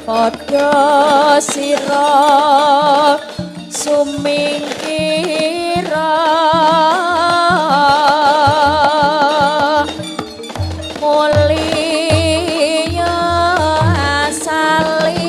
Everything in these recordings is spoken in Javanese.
Padha sira sumingkira mulya asali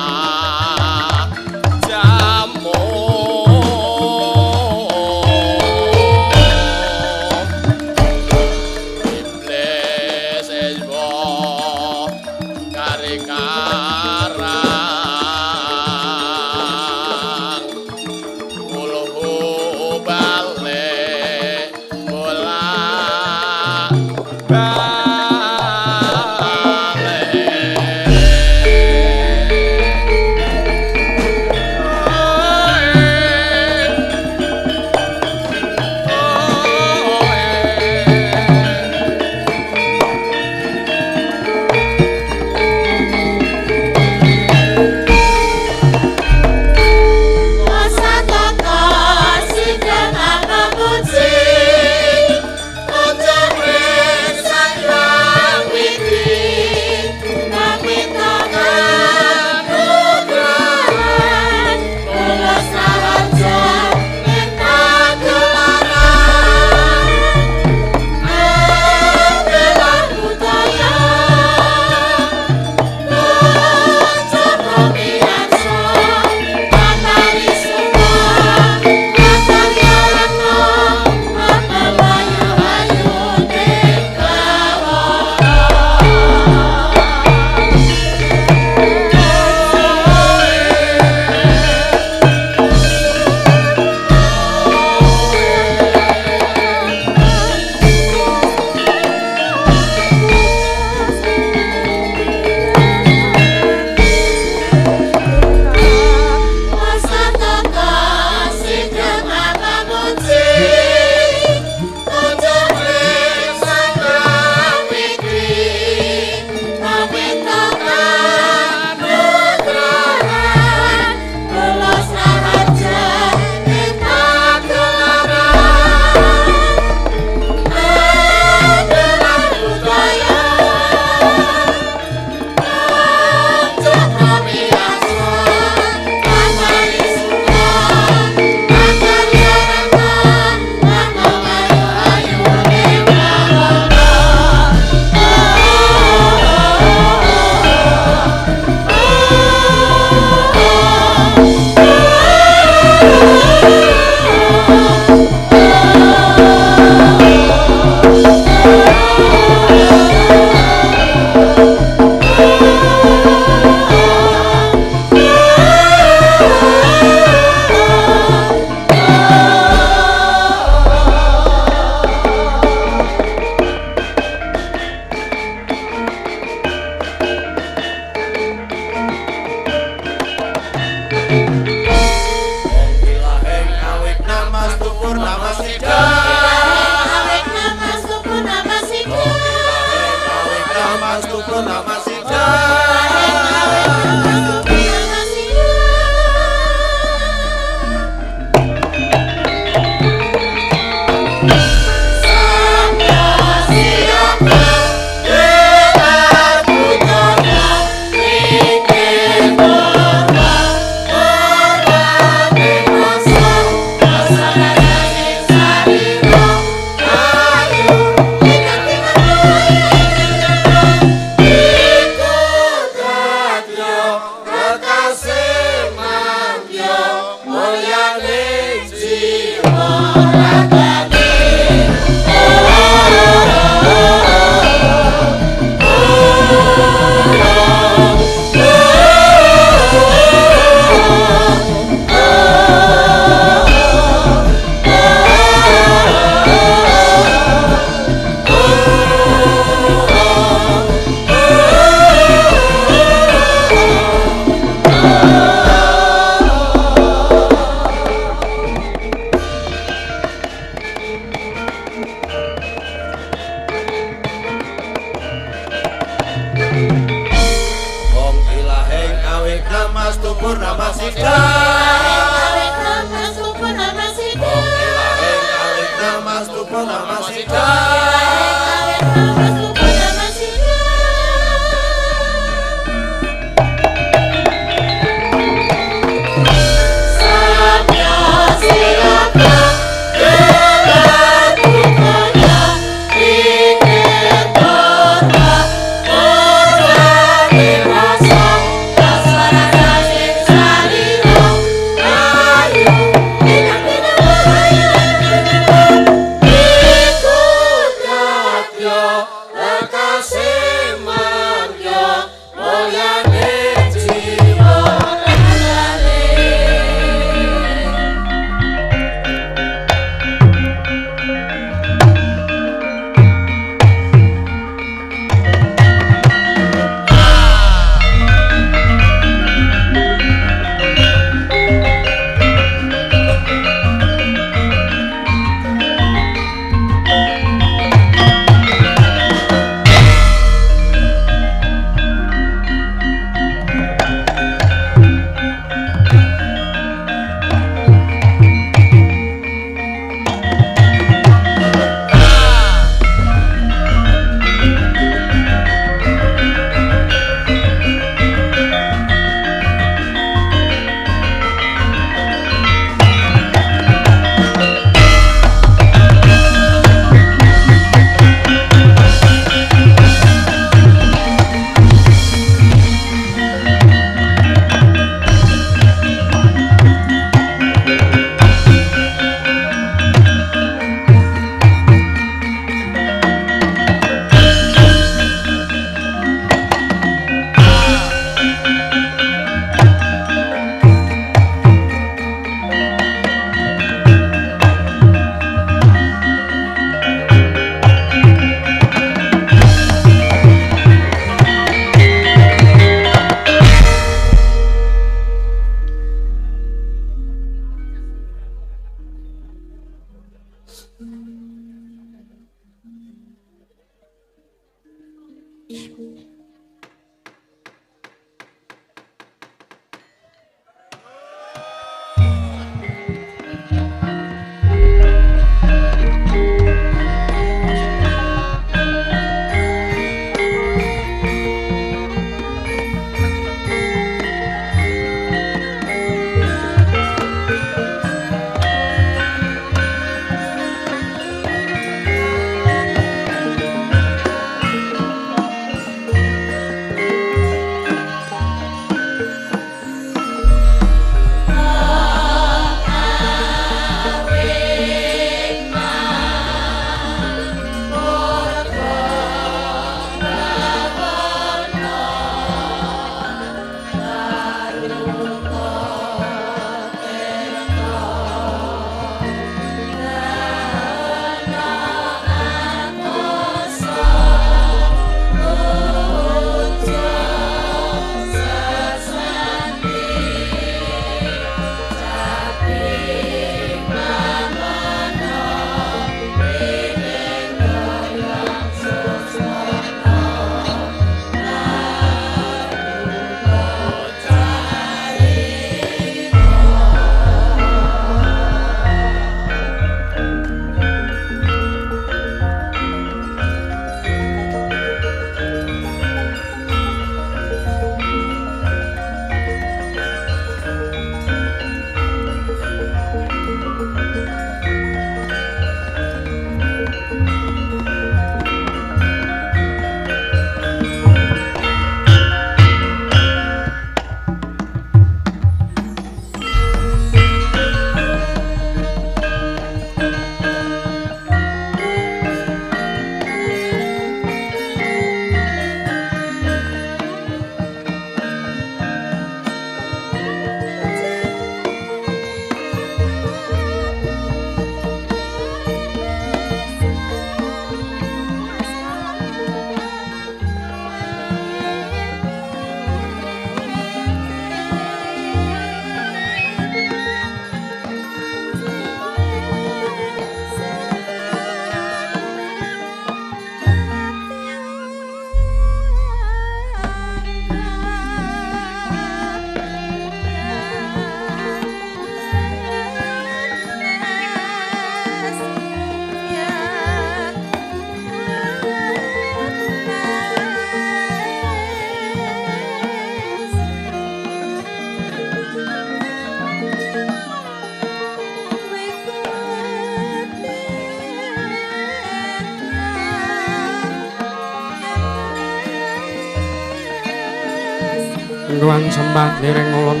nuwun sembah dereng ulun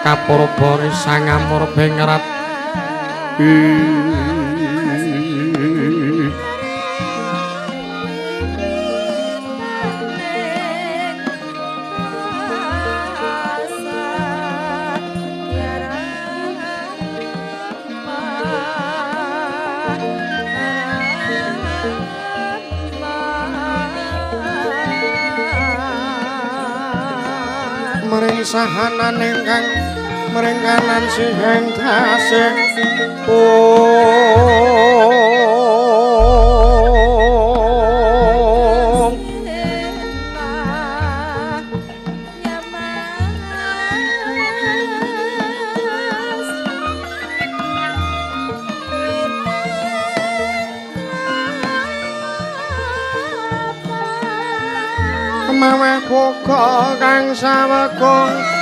kapurba sangamur bengrat mring sahanan ingkang mringkanan siheng tasih maweh koko kang sawekung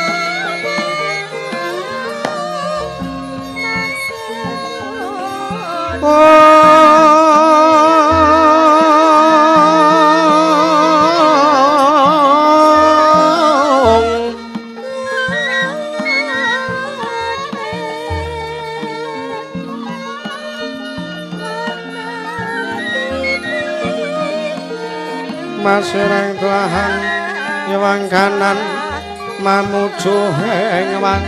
masireng telahan nyewang kanan mamuju hengwang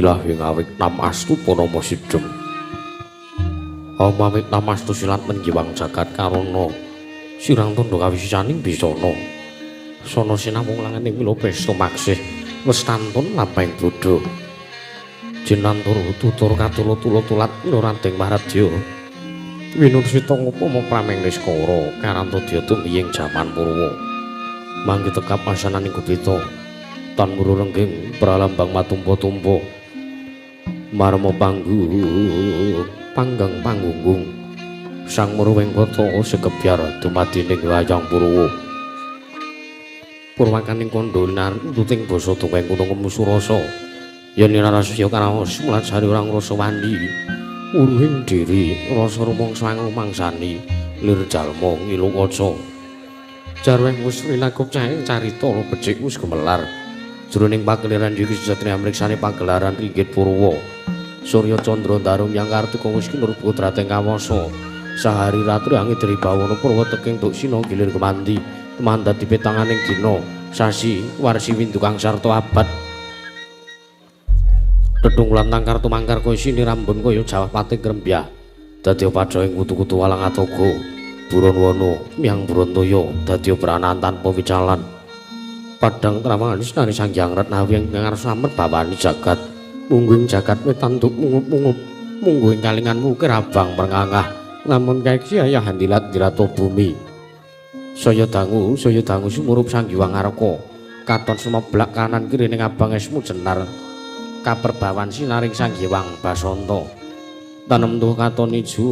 wilahing awik namastu panama sidhem awamit namastu silat menjiwang jagat karana sirang tandha kawisisaning bisana sana sinamung langening mila pesta maksih westantun lampahing bodho jenantur tutur katulut-tulut Nurandeng Maharadja winursita ngupama prameng niskara karantadya tumiying jaman purwa mangke tekap asananing kubita tan muru lengging pralambang matumpa-tumpa marma panggang pangunggung sang muruwing kota sekebyar dumadining wayang purwa purwakaning kandha nututing basa tuweng gunung Musurasa yen narasya karaos mulasari orang rasa wandi uruhing diri rasa rumangsa mangsani lir jalma ngilu kaca jarweng wis rinakup cahing carita becik wis gemelar jroning pagelaran iki satria mriksani pagelaran Ringgit Purwa Surya Candra Darum yang kartika wis kinur putra teng kawasa sahari ratri angidri bawana Purwa teking tuk sina gilir kemandi mandat dipetanganing dina sasi warsi windu kang sarta abad dedung lantang kartu mangkar kaya sini rambun kaya Jawah Pati Grembyah dadi padha ing kutu-kutu walang atoga buron wono miang Brontoya dadi branan tanpa wicalan padang trawangan sinari Sanghyang Ratnawi ingkang ngarsa merbawani jagat mungguing jagat wetantuk mungup-mungup mungguing kalinganmu kirabang merngangah lamun kaeksi ayah handilat dirato bumi saya dangu sumurup Sang Hyang Araka katon sumeblak kanan kiri ning abang esmu jenar kaperbawan sinaring Sang Hyang Basanta tanem tuh katon ijo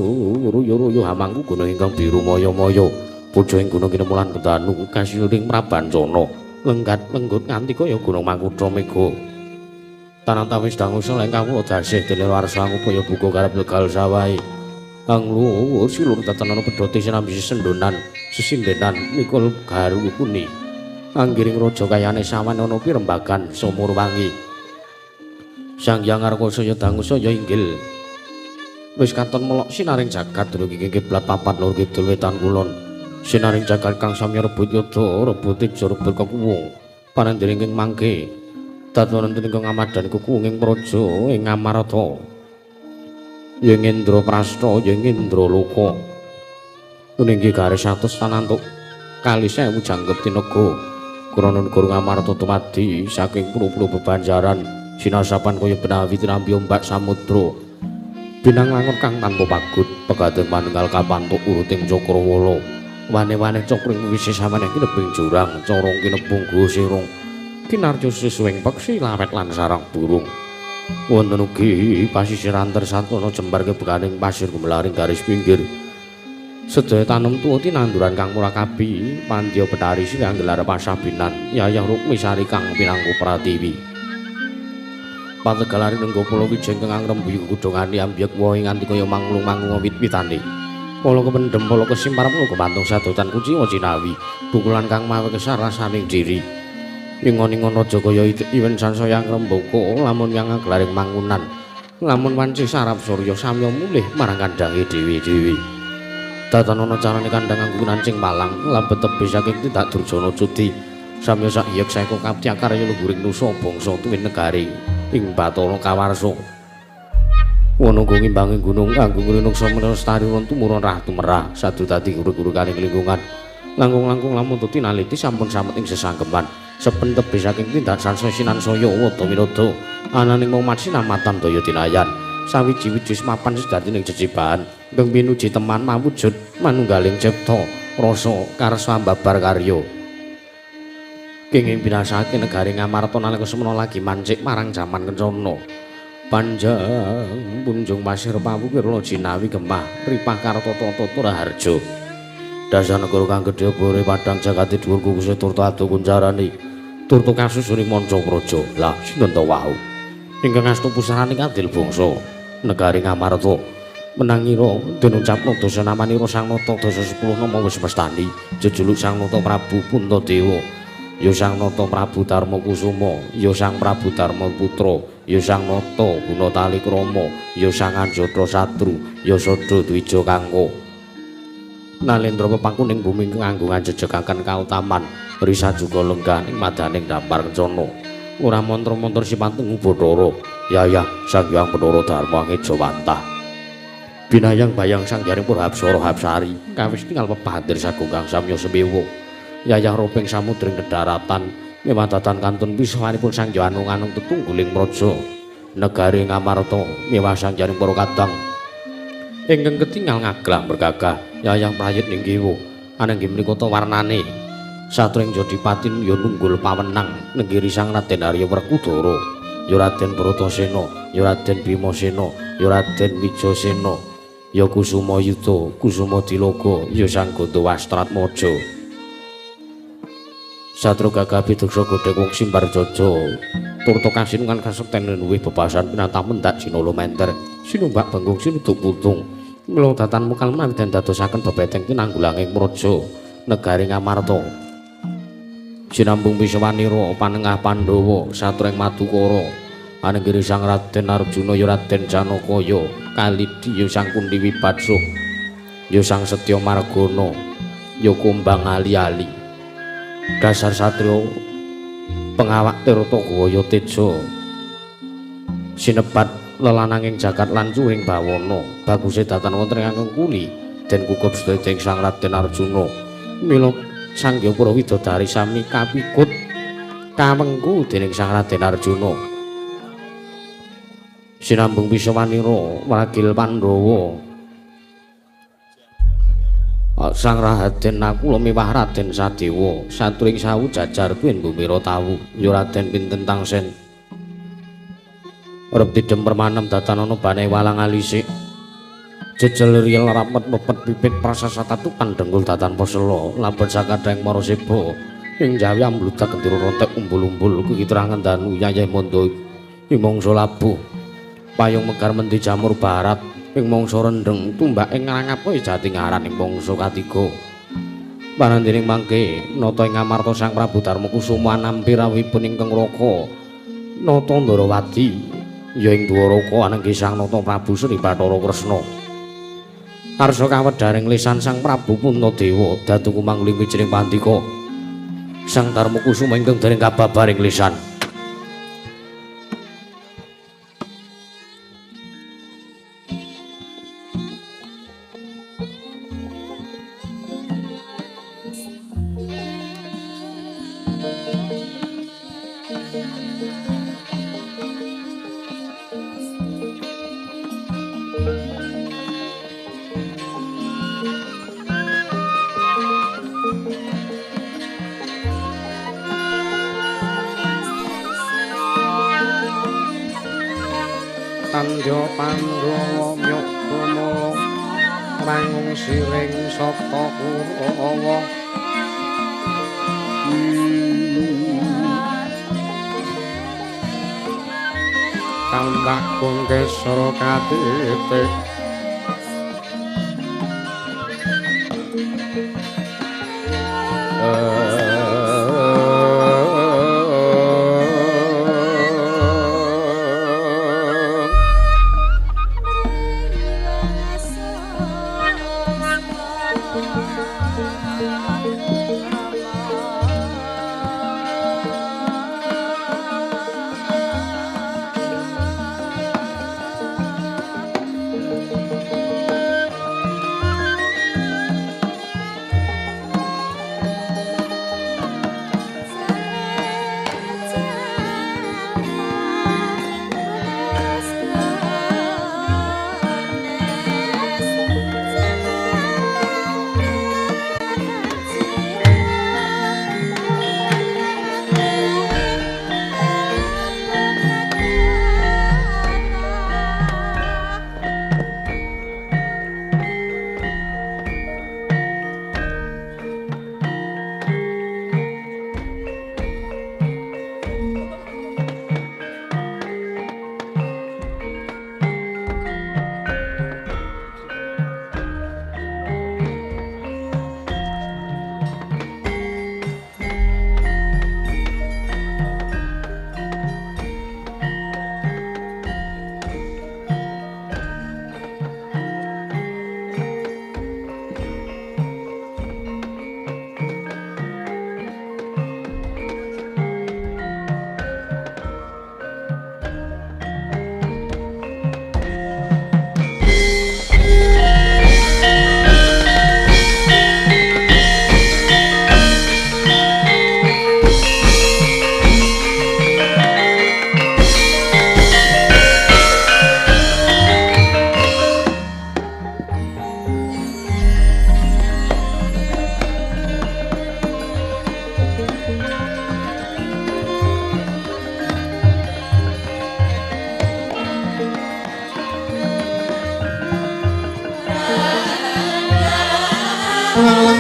ruyu-ruyu hamangku gunung ingkang biru moyo-moyo puja ing gunung Kinemulan Kedanu kasinuring Prabancana lenggat lenggut nganti kaya gunung Mangkutra Mega tanang tawis dangu seleng kawula dasih dene warsa ngupaya buka karep legal sawahe angluwur silur tatanana pedhote sinambi sendonan sesindenan mikul garu kuni anggiring raja kayane sawan ana pirembagan sumur wangi. Sang Hyang Arkasaya dangu saya inggil wis katon melok sinaring jagat dumugi kiblat papat lor kidul wetan kulon. Sinaring jagat kang samya rebut yudha rebut ijo rebut kekuwung panandhening mangke datonen ingkang ngamadan kekuwung ing praja ing Ngamarta. Yen Indra Prasta yen Indra Loka ninggi garis 100 tanantuk kali 1000 janggep tinaga krana negara Ngamarta dumadi saking pulo-pulo bebanjaran sinasapan kaya benawi tirambi ombak samudra binang langon kang tanpa pagut pegadeng manunggal kapantuk uruting Cakrawala wane-wane cokring wisi samane kinebing jurang corong kinebung gosirung kinarjo sesuwing peksi lawet lan sarang burung wonten ugi pasisir antar santana jembar kebekaning pasir gumelaring garis pinggir sedaya tanem tuwa tinanduran kang murakabi pandya betari sing anggelar pasabinan yayang rukmi sari kang pinangku pratiwi pategalari nenggo pulau wijeng kang ngrembuyu kudhongane ambyek wae nganti kaya manglung-manglung wit-witane polo kependhem polo kesimpar polo kepantung sadotan kuciwa cinawi pukulan kang mawe kesarasaning diri ingon-ingon raja kaya iwen sansaya ngrembaka lamun yang ngaglaring mangunan lamun wanci sarap surya samya mulih marang kandange dewi-dewi datan ana carane kandhang anggunan cing malang labet tebih saking tindak durjana cudi samya sak hiyek saeka kapti akarya luhuring nusa bangsa tuwin negari ing Bathara Kawarsa wonogo ngimbanging gunung kanggo ngrinuksa menestari wonten tumurun rah tumerah sadudadi guru-gurukaning lingkungan langkung-langkung lamun tinaliti sampun samet ing sesanggeman sepen tebih saking tindak sansaya sinansaya wada winada ananing momat sinamatan daya tinayan sawiji-wiji mapan sejatining jejibaan kang pinuji teman mawujud manunggaling cipta rasa karsa mbabar karya kenging binasake negari Ngamarta nalika semana lagi mancik marang jaman kencana panjang punjung pasir pawu kirna jinawi gemah ripah kartata Raharja dasar negara kang gedhe bore padang jagati dhuwur kukuse turta adu kunjarane turta kasusuning manca praja lah sinten ta wau ingkang astu pusaraning adil bangsa negari Ngamarta menangira den ucapna dosa namanira Sang Nata dosa 10 nama wis mestani jejuluk Sang Nata Prabu Puntadewa ya Sang Nata Prabu Darma Kusuma ya Sang Prabu Darma Putra ya Sang Nata Gunatali Krama ya Sang Anjata Satru ya Sada Dwija Kangka nalendra pepangkuning bumi kanggo ngajejegaken kautaman risa juga lenggah ing madaning dampar kencana ora montor-montor sipatung Bathara yayah Sang Hyang Bathara Darma Ngejawantah binayang bayang Sang Hyang Purhapsara Hapsari kawis tinggal pepahadir sagunggang samya semewa yayah roping samudring kedaratan miwadatan kantun pisawanipun Sang Hyang Anung tetungguling praja negari Ngamarta miwah Sang Hyang para kadang ingkang ketingal ngaglah bergagah yayah prayit ninggiwa ananging menika warnane satring Jodipatin ya nunggul pawenang nenggiri Sang Raden Arya Werkudara ya Raden Bratasena ya Raden Bimasena ya Raden Wijasena ya Kusuma Yuda Kusuma Dilaga ya Sang Gandawastratmaja Satru gagah bidaksa godhek wong simbar jaja turta kasinungan kasekten luwih bebasan pinatah mendak sinala menter sinumbak banggung sinuduk putung mila datan mukal menawi den dadosaken bebeteng tinanggulanging praja negari Ngamarta sinambung Pisawanira panengah Pandhawa satring Madukara anenggiri Sang Raden Arjuna ya Raden Janakaya Kalidi ya Sang Kundi Wibadsa ya Sang Setya Margana ya Kumbang Ali-ali dasar satriya pengawak Tirtagaya Teja sinebat lelananging jagat lan curing bawana baguse datan wonten ingkang kuli den kukup sedaya Sang Raden Arjuna mila Sang Hyang Widodari sami kapikut kawengku dening Sang Raden Arjuna sinambung Pisawanira wakil Pandhawa Sang Raden Nakula miwah Raden Sadewa satring sawu jajar tuwin bumira tawu ya Raden Pinten Tangsen urip didem permanem datanana bane walang alisik jejel riyel rapet mepet pipit prasasata tupan denggul datan posela lampun sakadhang maraseba ing jawi ambludak kendira rontek umbul-umbul kekiterangan danu yayah mondo ing mangsa labuh payung megar mendi jamur barat ing mangsa rendeng tumbak ing ngrangap jati ngaran ing mangsa katiga Panandhening mangke nata ing ngamarta Sang Prabu Darmakusuma nampi rawuhipun ingkang raka nata Ndarawati ya ing Dwaraka ananging Sang Nata Prabu Sri Bathara Kresna arsa kawedharing lisan Sang Prabu Puntadewa dadu kumangling wijining pandika Sang Darmakusuma ingkang dereng kababaring lisan. Tandya Pandhawa Myokama rangung siring sata Kurawa Kambak Kungkesara katitik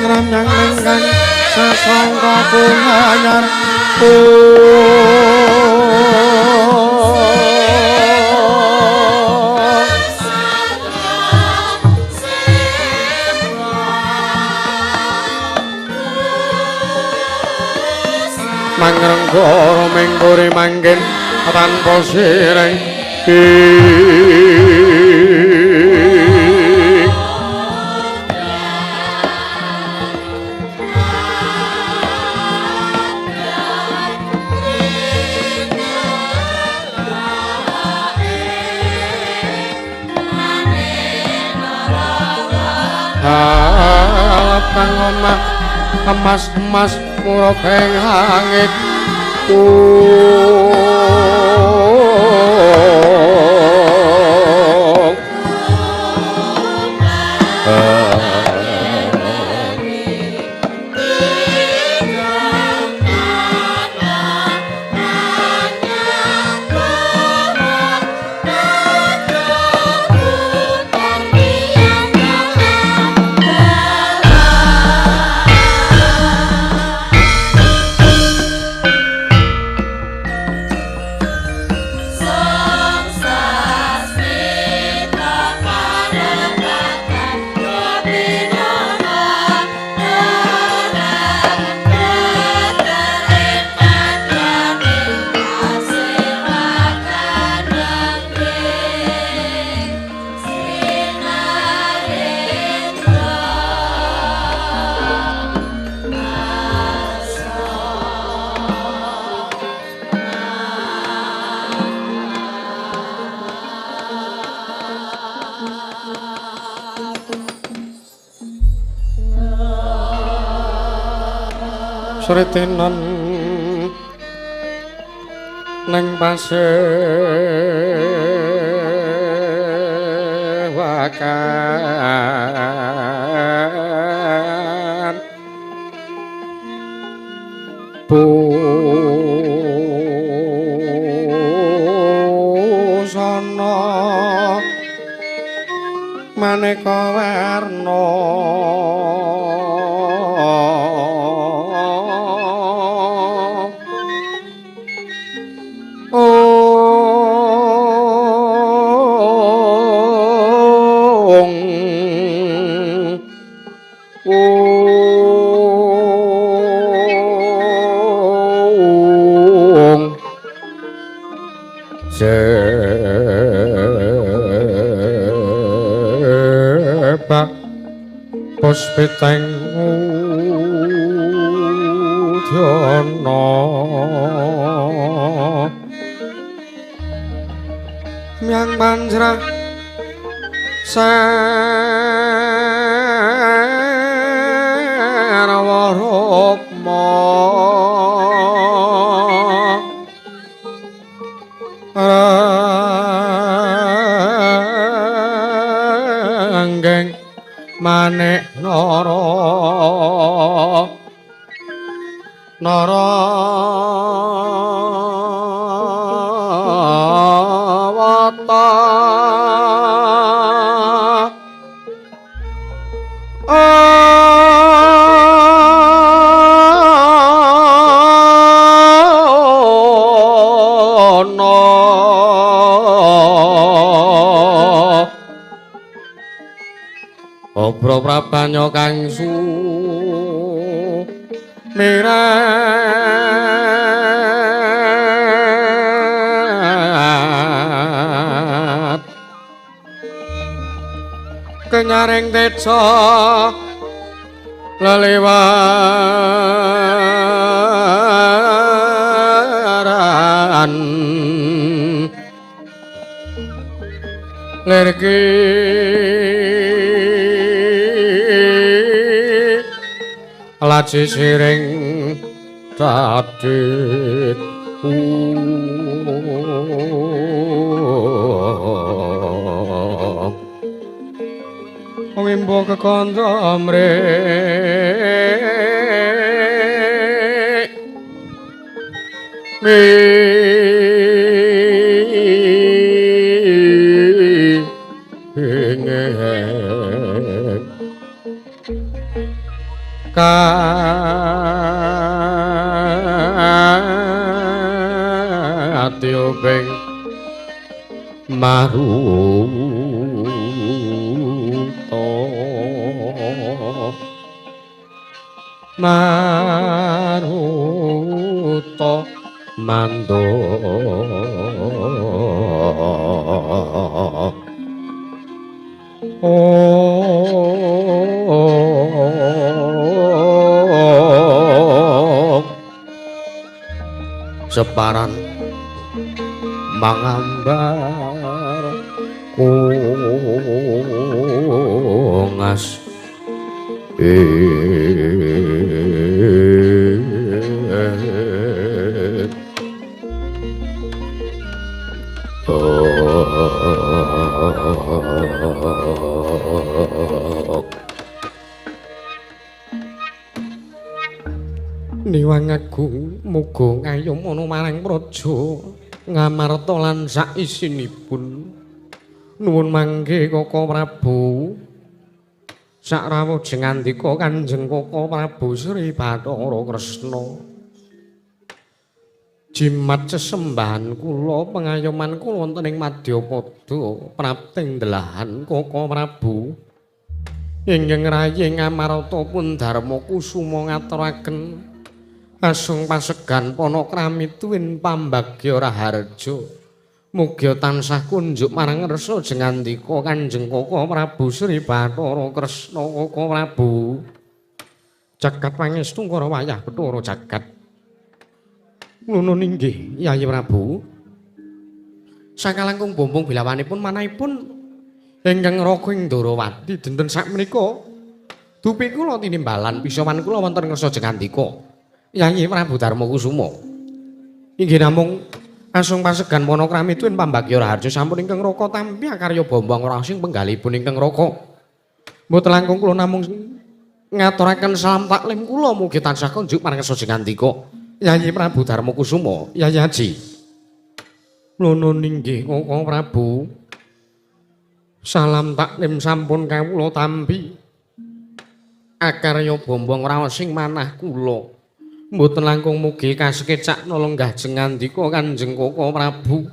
Ranyang lenggang sesongko bunganyar Mangrenggara menggore manggen tanpa sireng Kang omah emas-emas murobeng hangit Sretinon neng pasewakan busana maneka warna sebab puspiteng udana myang manjrah sarwa rukma anggeng manik nara wata Obro prabanyo kang sumirat kenyaring teca lelewaran lergi laji siring dadit wimbo kekanca mrek katiobeng maruta mando separan mangambar kungas Niwang Agung muga ngayom ana marang praja Ngamarta lan sak isinipun. Nuwun mangke Kaka Prabu sak rawuh ngandika Kanjeng Kaka Prabu Sri Bathara Kresna. Jimat sesembahan kula pengayoman kula wonten ing Madyapada prapting delahan Kaka Prabu. Inggih rayi Ngamarta pun Darma Kusuma ngaturaken asung pasegan panakrami tuwin pambagya raharja. Mugia tansah kunjuk marang ngersa jengandika Kanjeng Kaka Prabu Sri Bathara Kresna. Kaka Prabu jagat pangestu karo wayah Bathara jagat. Ngono inggih Yayi Prabu. Sakalangkung bombong bilawanipun manahipun ingkang raga ing Ndarawati dinten sakmenika dupi kula tinimbalan pisawan kula wonten ngersa jengandika Yayi Prabu Darma Kusuma. Inggih namung asung pasegan Panakrami tuwin Pambagya Raharja sampun ingkang raka tampi akarya bombong rasing penggalipun ingkang raka. Mboten langkung kula namung ngaturaken salam taklim kula mugi tansah kunjuk marangsa Jengandika. Yayi Prabu Darma Kusuma, Yayi Haji. Nuwun inggih Kakang Prabu. Salam taklim sampun kawula tampi. Akarya bombong raosing manah kula. Mboten langkung mugi kasekecak lenggah Jengandika Kanjeng Koko Prabu.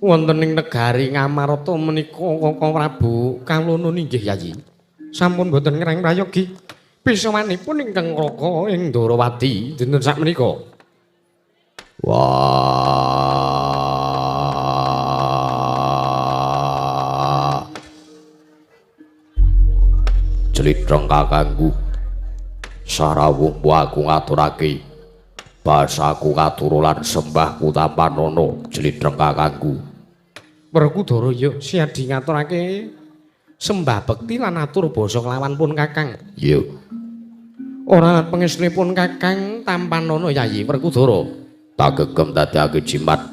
Wonten ing negari Ngamarta menika Koko Prabu kawula nuwun inggih Yayi. Sampun mboten ngreng prayogi pisawanipun ingkang raka ing Ndarawati dinten sakmenika. Wah. Jlitreng kakangku. Sarawuh aku ngaturake basaku katurulan sembahku tampanono jlitreng kakangku. Werkudara ya siadi ngaturake sembah bekti lan atur basa kelawan pun Kakang. Iya. Ora pangestunipun Kakang tampanono Yayi Werkudara. Tak gegem dadekake jimat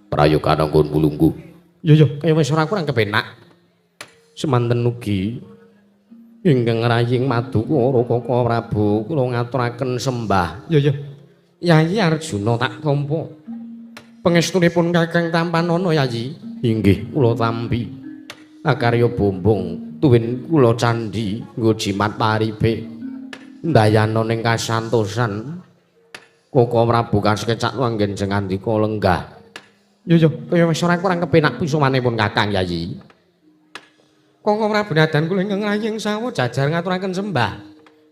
prayoga nggon mulunggu. Ya kaya wis ora kurang kepenak. Semanten ugi ingkang raying madu karo Koko Prabu kula ngaturaken sembah. Ya Yayi Arjuna tak tampa. Pangestunipun Kakang tampanono Yayi. Inggih Kula tampi. Akarya bombong tuwin kula candhi nggo jimat paribe. Ndayana ning kasantosan. Koko Prabu kasekecak anggen Jengandika lenggah. Ya kaya wis ora kurang kepenak pisawanipun Kakang Yayi. Koko Prabu nadan kula ingkang raying sawu jajar ngaturaken sembah.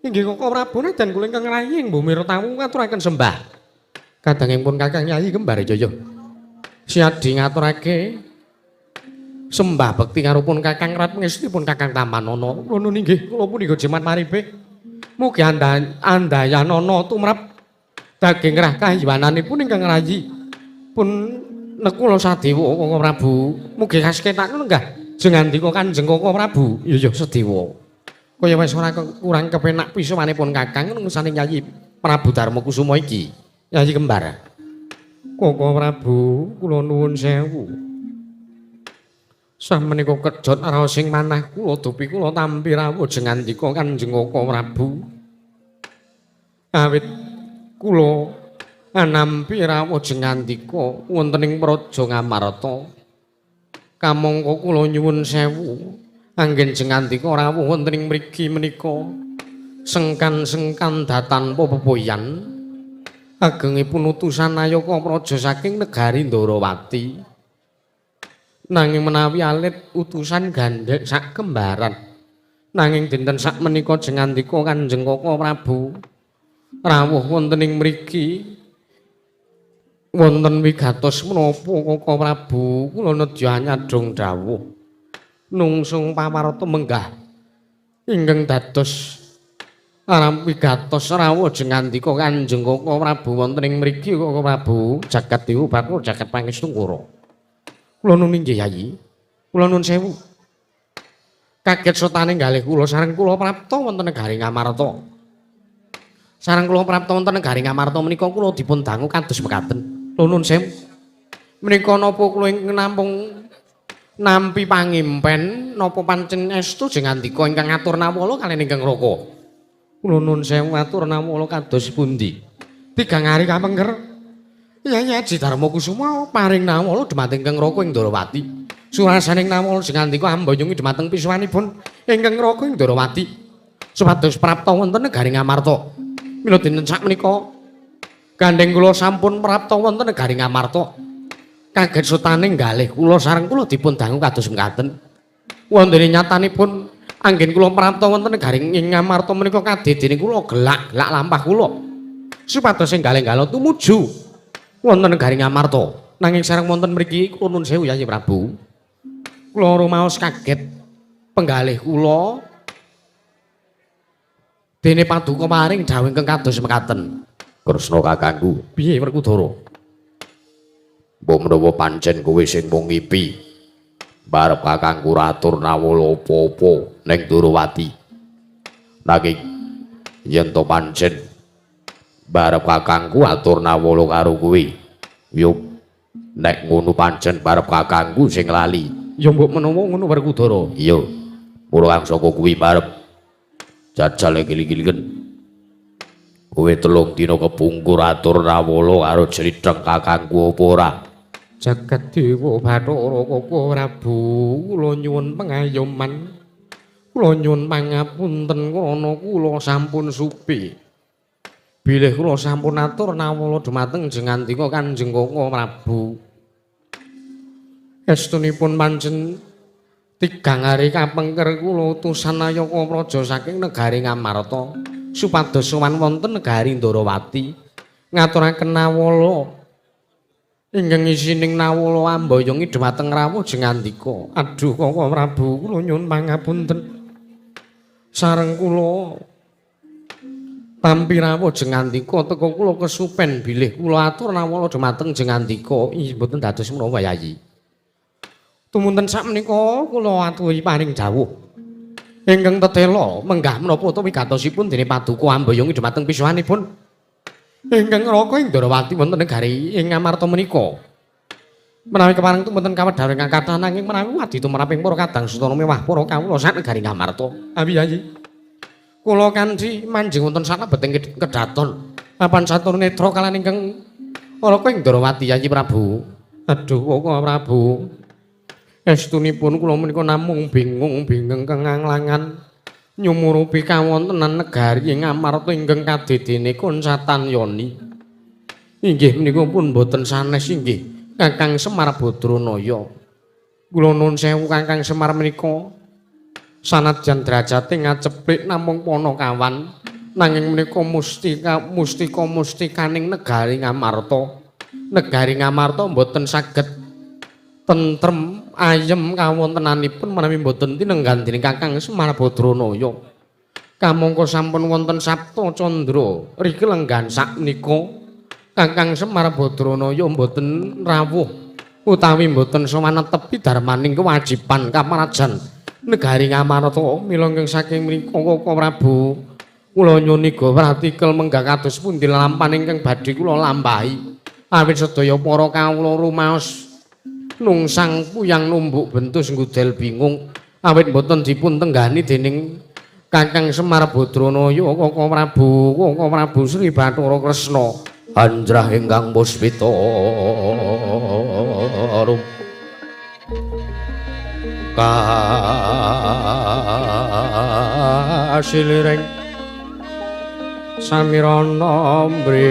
Inggih Koko Prabu nadan kula ingkang raying bumira tamu ngaturaken sembah. Kadangipun Kakang Yayi kembar Jaya. Siadi ngaturake sembah bekti karo pun Kakang Rat pangestunipun Kakang Tampanono. Kula nuwun inggih kula punika jimat maribe. Mugi andayanana tumrap daging rah kahiwananipun ingkang rayi. Pun nekula sadewa Koko Prabu. Mugi kasketak lenggah Jengandika Kanjeng Koko Prabu. Ya sedewa. Kaya wis ora kurang kepenak pisawanipun Kakang nungsane Yayi Prabu Darma Kusuma iki. Yayi kembar. Koko Prabu, kula nuwun sewu. Samenika kedhot raosing manah kula dupi kula tampi rawuh Jengandika Kanjeng Koko Prabu. Awit kula anampi rawuh Jengandika wonten ing Praja Ngamarta. Kamangka kula nyuwun sewu anggen Jengandika rawuh wonten ing mriki menika sengkan-sengkan datanpa pepoyan agengipun utusan Nayaka Praja saking negari Ndarawati. Nanging menawi alit utusan gandhek sak kembaran nanging dinten sak menika Jengandika Kanjeng Koko Prabu rawuh wonten ing mriki. Wonten wigatos menapa Koko Prabu kula nedya nyadhong dawuh nungsung pawarta menggah ingkang dados aram wigatos rawuh Jengandika Kanjeng Koko Prabu wonten ing mriki Koko Prabu jagat dewa bakul jagat pangestu kula. Kula nuwun inggih Yayi. Kula nuwun sewu. Kaget sotane kalih kula sareng kula prapta wonten negari Ngamarta. Sareng kula prapta wonten negari Ngamarta menika kula dipun dangu kados mekaten. Nuwun sewu. Menika napa kula ingkang nampung nampi pangimpen napa pancen estu Jengandika ingkang ngatur nawala kaliyan ingkang raka. Kula nuwun sewu atur nawala kados pundi? Tigang ari kapengker. Yayi Haji Darma Kusuma paring nawala dhumateng ingkang raka ing Ndarawati. Surasaning nawala Jengandika ambayungi dhumateng pisuwanipun ingkang raka ing Ndarawati. Supados prapta wonten negari Ngamarta. Mila dinten sakmenika gandeng kula sampun prapta wonten negari Ngamarta. Kaget sutaning galih kula sareng kula dipun dangu kados mekaten. Wondene nyatanipun anggen kula prapta wonten negari Ngamarta menika kadedene kula gelak-gelak lampah kula. Supados ing galih-galih tumuju wonten negari Ngamarta. Nanging sareng wonten mriki kula nuwun sewu Yayi Prabu. Kula rumaos kaget penggalih kula dene paduka paring dawuh ingkang kados mekaten. Kresna kakangku. Piye Werkudara? Mbok menawa pancen kowe sing mung ngipi. Barep kakangku atur nawala apa-apa ning Ndarawati. Nanging yen to pancen barep kakangku atur nawala karo kowe. Yo nek ngono pancen barep kakangku sing lali. Ya mbok menawa ngono Werkudara. Iya. Mula kang saka kuwi barep jajal gili-gilingen. Kowe telung dina kepungkur atur nawala karo jlitheng kakangku apa ora? Jagat Dewa Bathara Koko Prabu, kula nyuwun pengayoman. Kula nyuwun pangapunten krana kula sampun supi. Bilih kula sampun atur nawala dumateng Jengandika Kanjeng Koko Prabu. Estunipun pancen tigang hari kapengker kula utusan Ayaka Praja saking negari Ngamarta supados sowan wonten negari Ndarawati ngaturaken nawala ingkang isining nawala ambayongi dhumateng rawuh Jengandika. Aduh Koko Prabu kula nyuwun pangapunten. Sareng kula tampi rawuh Jengandika teka kula kesupen bilih kula atur nawala dhumateng Jengandika. Inggih mboten dados menapa Yayi. Tumunten sakmenika kula aturi paring dawuh. Ingkang tetela menggah menapa utawi gatosipun dene Paduka ambayongi dhumateng pisuwanipun ingkang raka ing Ndarawati wonten negari ing Ngamarta menika. Menawi kepareng tumunten kawedhar ingkang kathah nanging menawi wadi tumraping para kadang sutana mewah para kawula sak negari Ngamarta. Abi Yayi. Kula kanthi manjing wonten salebeting kedaton. Papan satur netra kaliyan ingkang raka ing Ndarawati Yayi Prabu. Aduh Koko Prabu. Estunipun kula menika namung bingung kenganglangan nyumurupi kawontenan negari ing Ngamarta ingkang kadidene Konsatan Yoni. Inggih menika pun boten sanes inggih Kakang Semar Badranaya. Kula nuwun sewu Kakang Semar menika sanadyan derajate ngaceplik namung Panakawan nanging menika mustikaning negari Ngamarta. Negari Ngamarta boten saged tentrem ayem kawontenanipun menawi boten tinenggan dening Kakang Semar Badranaya. Kamangka sampun wonten Sabta Candra riki lenggan sakmenika Kakang Semar Badranaya boten rawuh utawi boten sowan netepi darmaning kewajiban kamarajan negari Ngamarta. Mila ingkang saking mriku Koko Prabu kula nyuwun niga pratikel menggah kados pundi lampahan ingkang badhe kula lampahi awit sedaya para kawula rumaos nungsang puyang numbuk bentus nggudel bingung awit boten dipun tenggani dening Kakang Semar Badranaya. Koko Prabu Sri Bathara Kresna anjrah ingkang puspita rum kasilireng samirana mri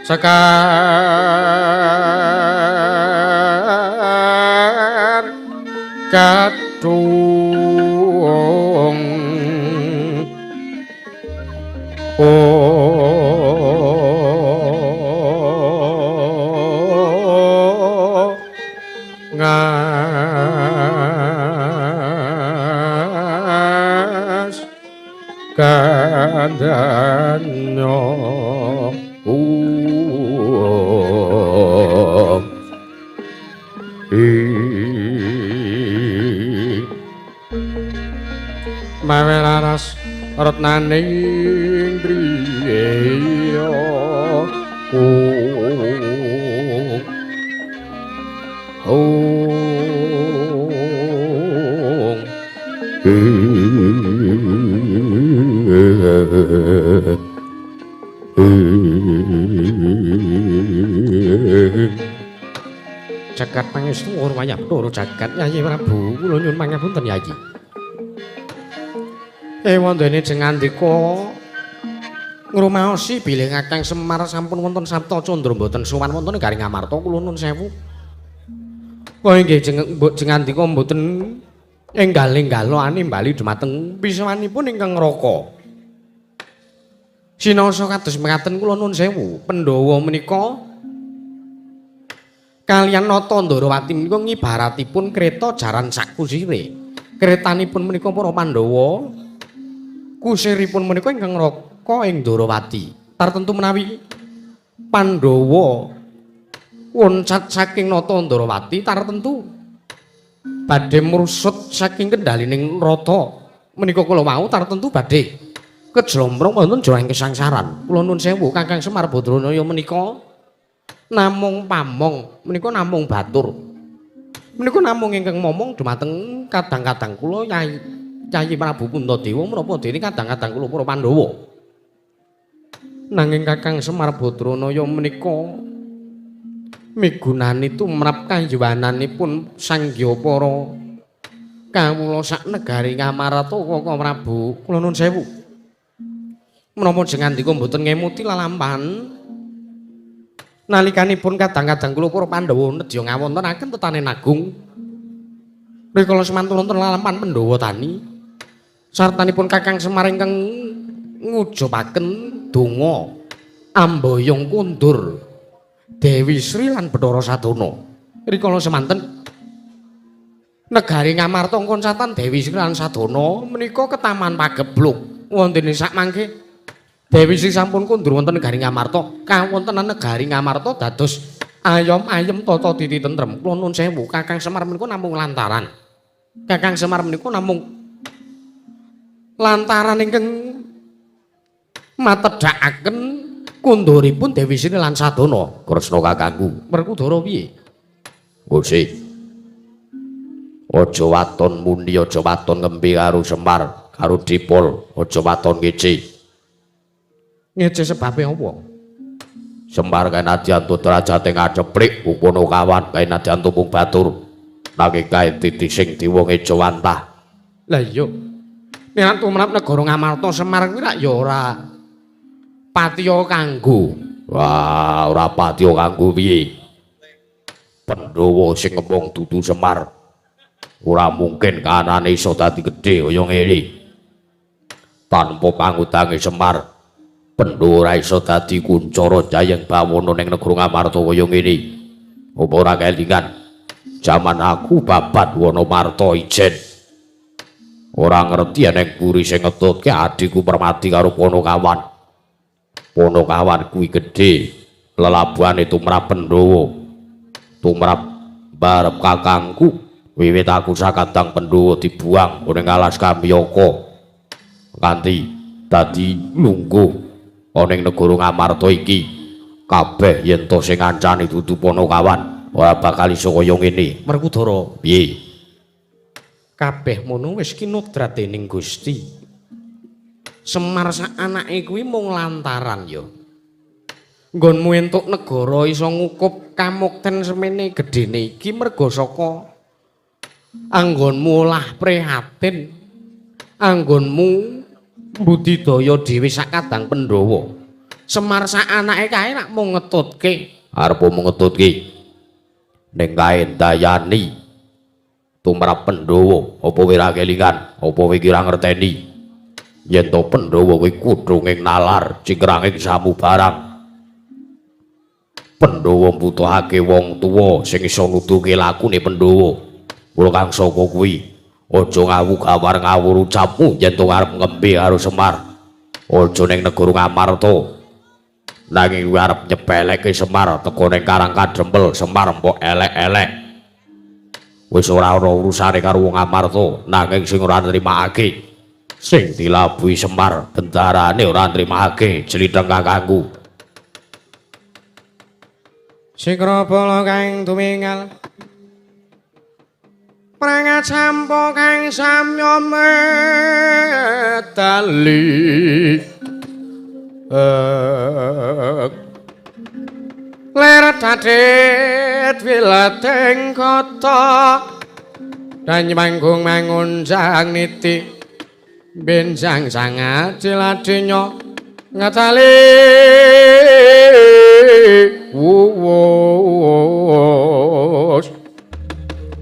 sekar kadung ngas kandanya mawelaras retnaning driya jagat pangestu wayah Bathara jagat Yayi Prabu kula nyuwun pangapunten Yayi. Wondene Jengandika ngrumaosi bilih Kakang Semar sampun wonten Sabta Candra mboten sowan wonten negari Ngamarta kula nuwun sewu. Kaya nggih Jengandika mboten enggal-enggalane bali dhumateng pisawanipun ingkang raka. Sinasa kados mekaten kula nuwun sewu, Pandhawa menika kaliyan Nata Ndarawati menika ngibaratipun kreta jaran sakusire. Kretanipun menika para Pandhawa kusiripun menika ingkang raka ing Ndarawati. tartentu menawi Pandhawa woncat saking Nata Ndarawati tartentu badhe mrusut saking kendalining rata menika kula wau tartentu badhe kejlomprong wonten jroning kesangsaran. Kula nuwun sewu Kakang Semar Badranaya menika namung pamong, menika namung batur. Menika namung ingkang momong dumateng kadang-kadang kula Yayi Prabu Puntadewa menapa dene kadang-kadang kula para Pandhawa. Nanging Kakang Semar Badranaya menika migunani tumrap kayuwananipun sangya para kawula sak negari Ngamarta Kakang Prabu. Kula nuwun sewu. Menapa jengandika mboten ngemuti lalampahan nalikanipun kadang-kadang kula para Pandhawa nedya ngawontenaken tetanen agung rikala semanten wonten lalampahan Pandhawa tani sartanipun Kakang Semar ingkang ngujupaken donga ambayong kundur Dewi Sri lan Bathara Sadana. Rikala semanten negari Ngamarta konsatan Dewi Sri lan Sadana menika ketaman pagebluk wonten sak mangke Dewi Sri sampun kundur wonten negari Ngamarta. Kawontenan negari Ngamarta dados ayom-ayem tata titi tentrem. Kula nuwun sewu Kakang Semar menika namung lantaran. Kakang Semar menika namung lantaran ingkang matedhakaken kunduripun Dewi Sri lan Sadana. Kresna kakangku. Werkudara piye? Gusti. Aja waton muni, aja waton ngembe karo Semar, karo Dipul, aja waton ngece. Ngece sebabe apa? Semar kanadyan derajate ngaceplik upono kawan kanadyan tumpung batur. Nanging kae titi sing diwong Jawantah. Lah iya. Nek tumrap negara Ngamarta Semar kuwi rak ya ora patiya kanggo. Wah, ora patiya kanggo piye? Pandhawa sing ngomong dudu Semar. Ora mungkin kanane iso dadi gedhe kaya ngene. Tanpa pangutange Semar, Pandhawa ora iso dadi kuncara jayeng bawana ning negara Ngamarta kaya ngene. Apa ora kelingan? Jaman aku babat Wonomarta ijen. Ora ngerti eneng buri sing ngetutke adikku Permati karo Ponokawan. Ponokawan kuwi gedhe, lelabuhane tumrap Pandhawa. Tumrap barep kakangku, wiwit aku sakadang Pandhawa dibuang ning alas Kamyaka. Kanthi dadi lungguh ana ing negara Ngamarta iki, kabeh yen to sing ngancani dudu Ponokawan, ora bakal iso kaya ngene. Werkudara, Piye? kabeh mono wis kinudrat dening Gusti. Semar sak anake kuwi mung lantaran ya. Nggonmu entuk negara iso ngukup kamukten semene gedene iki merga saka anggonmu olah prihatin, anggonmu budidaya dhewe sak kadang Pandhawa. Semar sak anake kae nak mung ngetutke, Arep mung ngetutke ning kae dayani tumrap Pandhawa, apa kowe ora kelingan, apa kowe ora ngerteni yen to Pandhawa kuwi kudhunging nalar cingkranging samubarang. Pandhawa mbutuhake wong tuwa sing iso nuduhke lakune Pandhawa. Kula kang saka kuwi aja ngawu-gawar ngawur ucapmu yen to arep ngembe karo Semar. Aja ning negara Ngamarta. Nanging kuwi arep nyepelekke Semar teko ning Karang Kadempel, Semar mbok elek-elek. Wis ora ana urusane karo wong Ngamarta, nanging sing ora nrimakake sing dilabuhi Semar bendarane ora nrimakake jlitheng kakangku. Sikra bala kang tumingal prangat sampo kang samya medali leret adit wilateng kota dan manggung mangun sang niti benjang sangat ciladinyo ngatali wuwus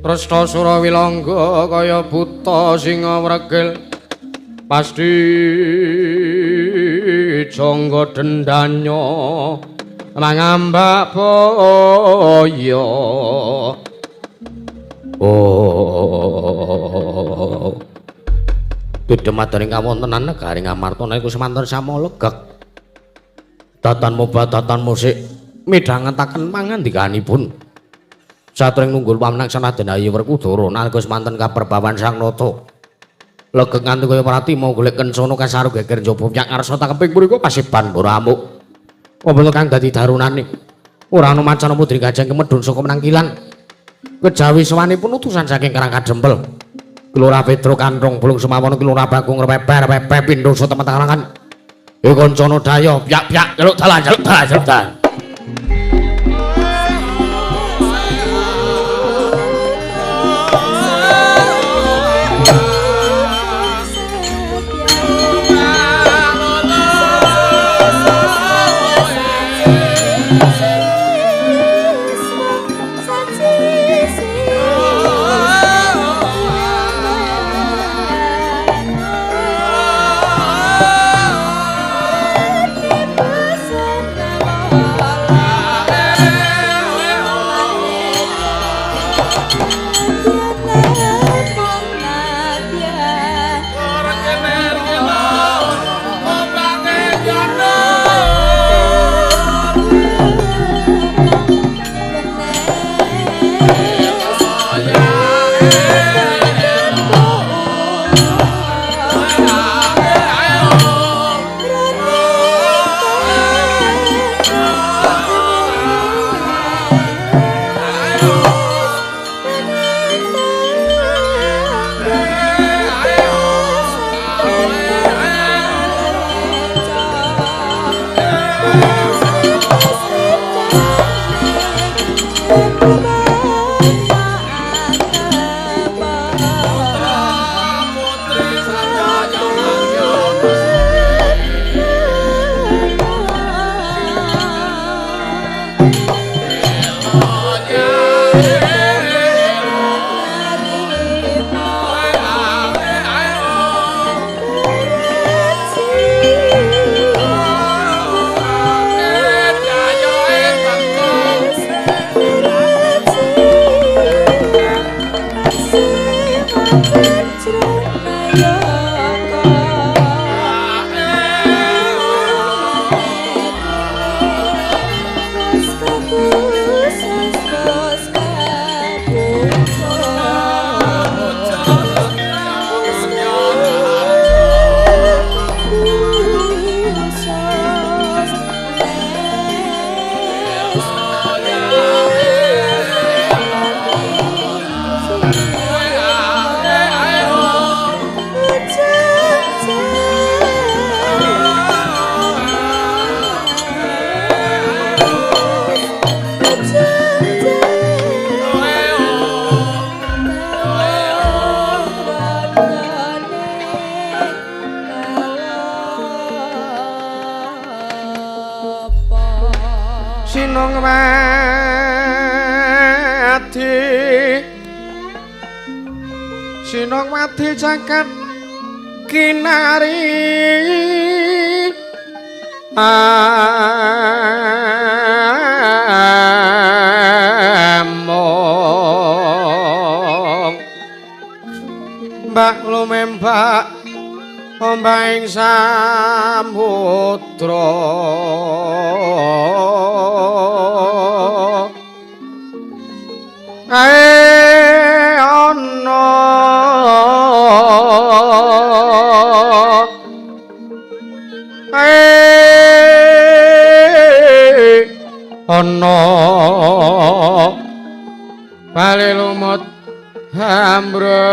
Presta Surawilangga kaya buta singa wregel pasti jangga dendanya mangambak boyo. Oh. Dedemataning kawontenan negari Ngamarta niku semanten samolegek. Datan mobat datan musik midhangetaken pangandikanipun. Satring nunggul pamnaksana denayi Werkudara nalika semanten kaperbawan Sang Nata. Legeng nganti kaya pratima golek kencana kasaru geger njaba pyak ngarsa takeping punika pasiban para amuk. Apa kang dadi darunane? Ora ana mancana putri Kajeng kemedhun saka menangkilan. Kejawi sawanipun utusan saking Karang Kadempel. Kelora Petro Kanthong Bulung Semawana Kelora Bagong Repeper Pepe Pindho Sotemen Tangan. Kancana daya pyak-pyak jaluk dalan. Sinongwati jagat kinari among mbak lumembak ombahing samudra ana bali lumut ambrengeng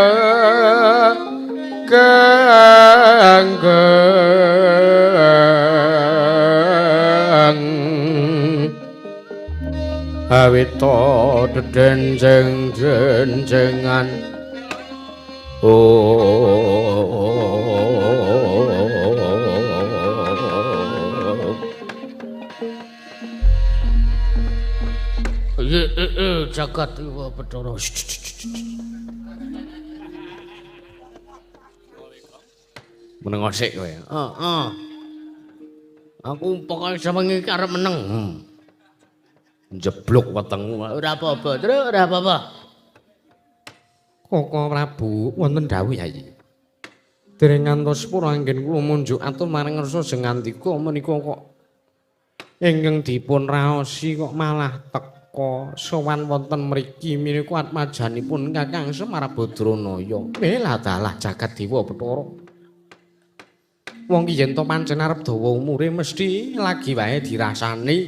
awita dedenjeng-denjengan jagat Dewa Bathara. Meneng sik kowe. Heeh. Aku pokoke sewengi arep meneng. Jeblok wetengmu. Ora apa-apa, Tru, ora apa-apa. Koko Prabu wonten dawuh Yayi. Dereng ngantos pura anggen kula munjuk atur marang ngersa sing ngandika menika kok ingkang dipun raosi kok malah teka sowan wonten mriki mriku atmajanipun Kakang Semar Badranaya. Lah dalah jagat dewa Bathara. Wong ki yen to pancen arep dawa umure mesti lagi wae dirasani.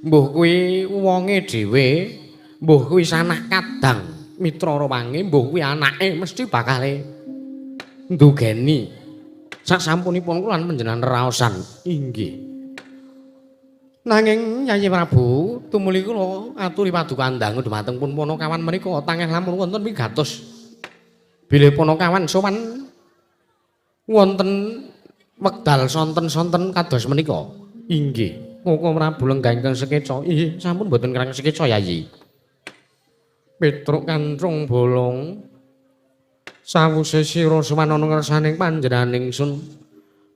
Mbuh kuwi wonge dhewe, mbuh kuwi sanak kadang mitra rewange, mbuh kuwi anake mesti bakale ndugeni. Sasampunipun kula panjenengan raosan. Inggih. Nanging Yayi Prabu, tumuli kula aturi paduka dangu dhumateng pun Panakawan menika tangih lamun wonten wigatos bilih Panakawan sowan wonten wekdal sonten-sonten kados menika. Inggih. Koko Prabu lenggah ingkang sekeca. Inggih, sampun boten kirang sekeca Yayi. Petruk kancung bolong sawuse sira sowan ana ngersaning panjenengan ingsun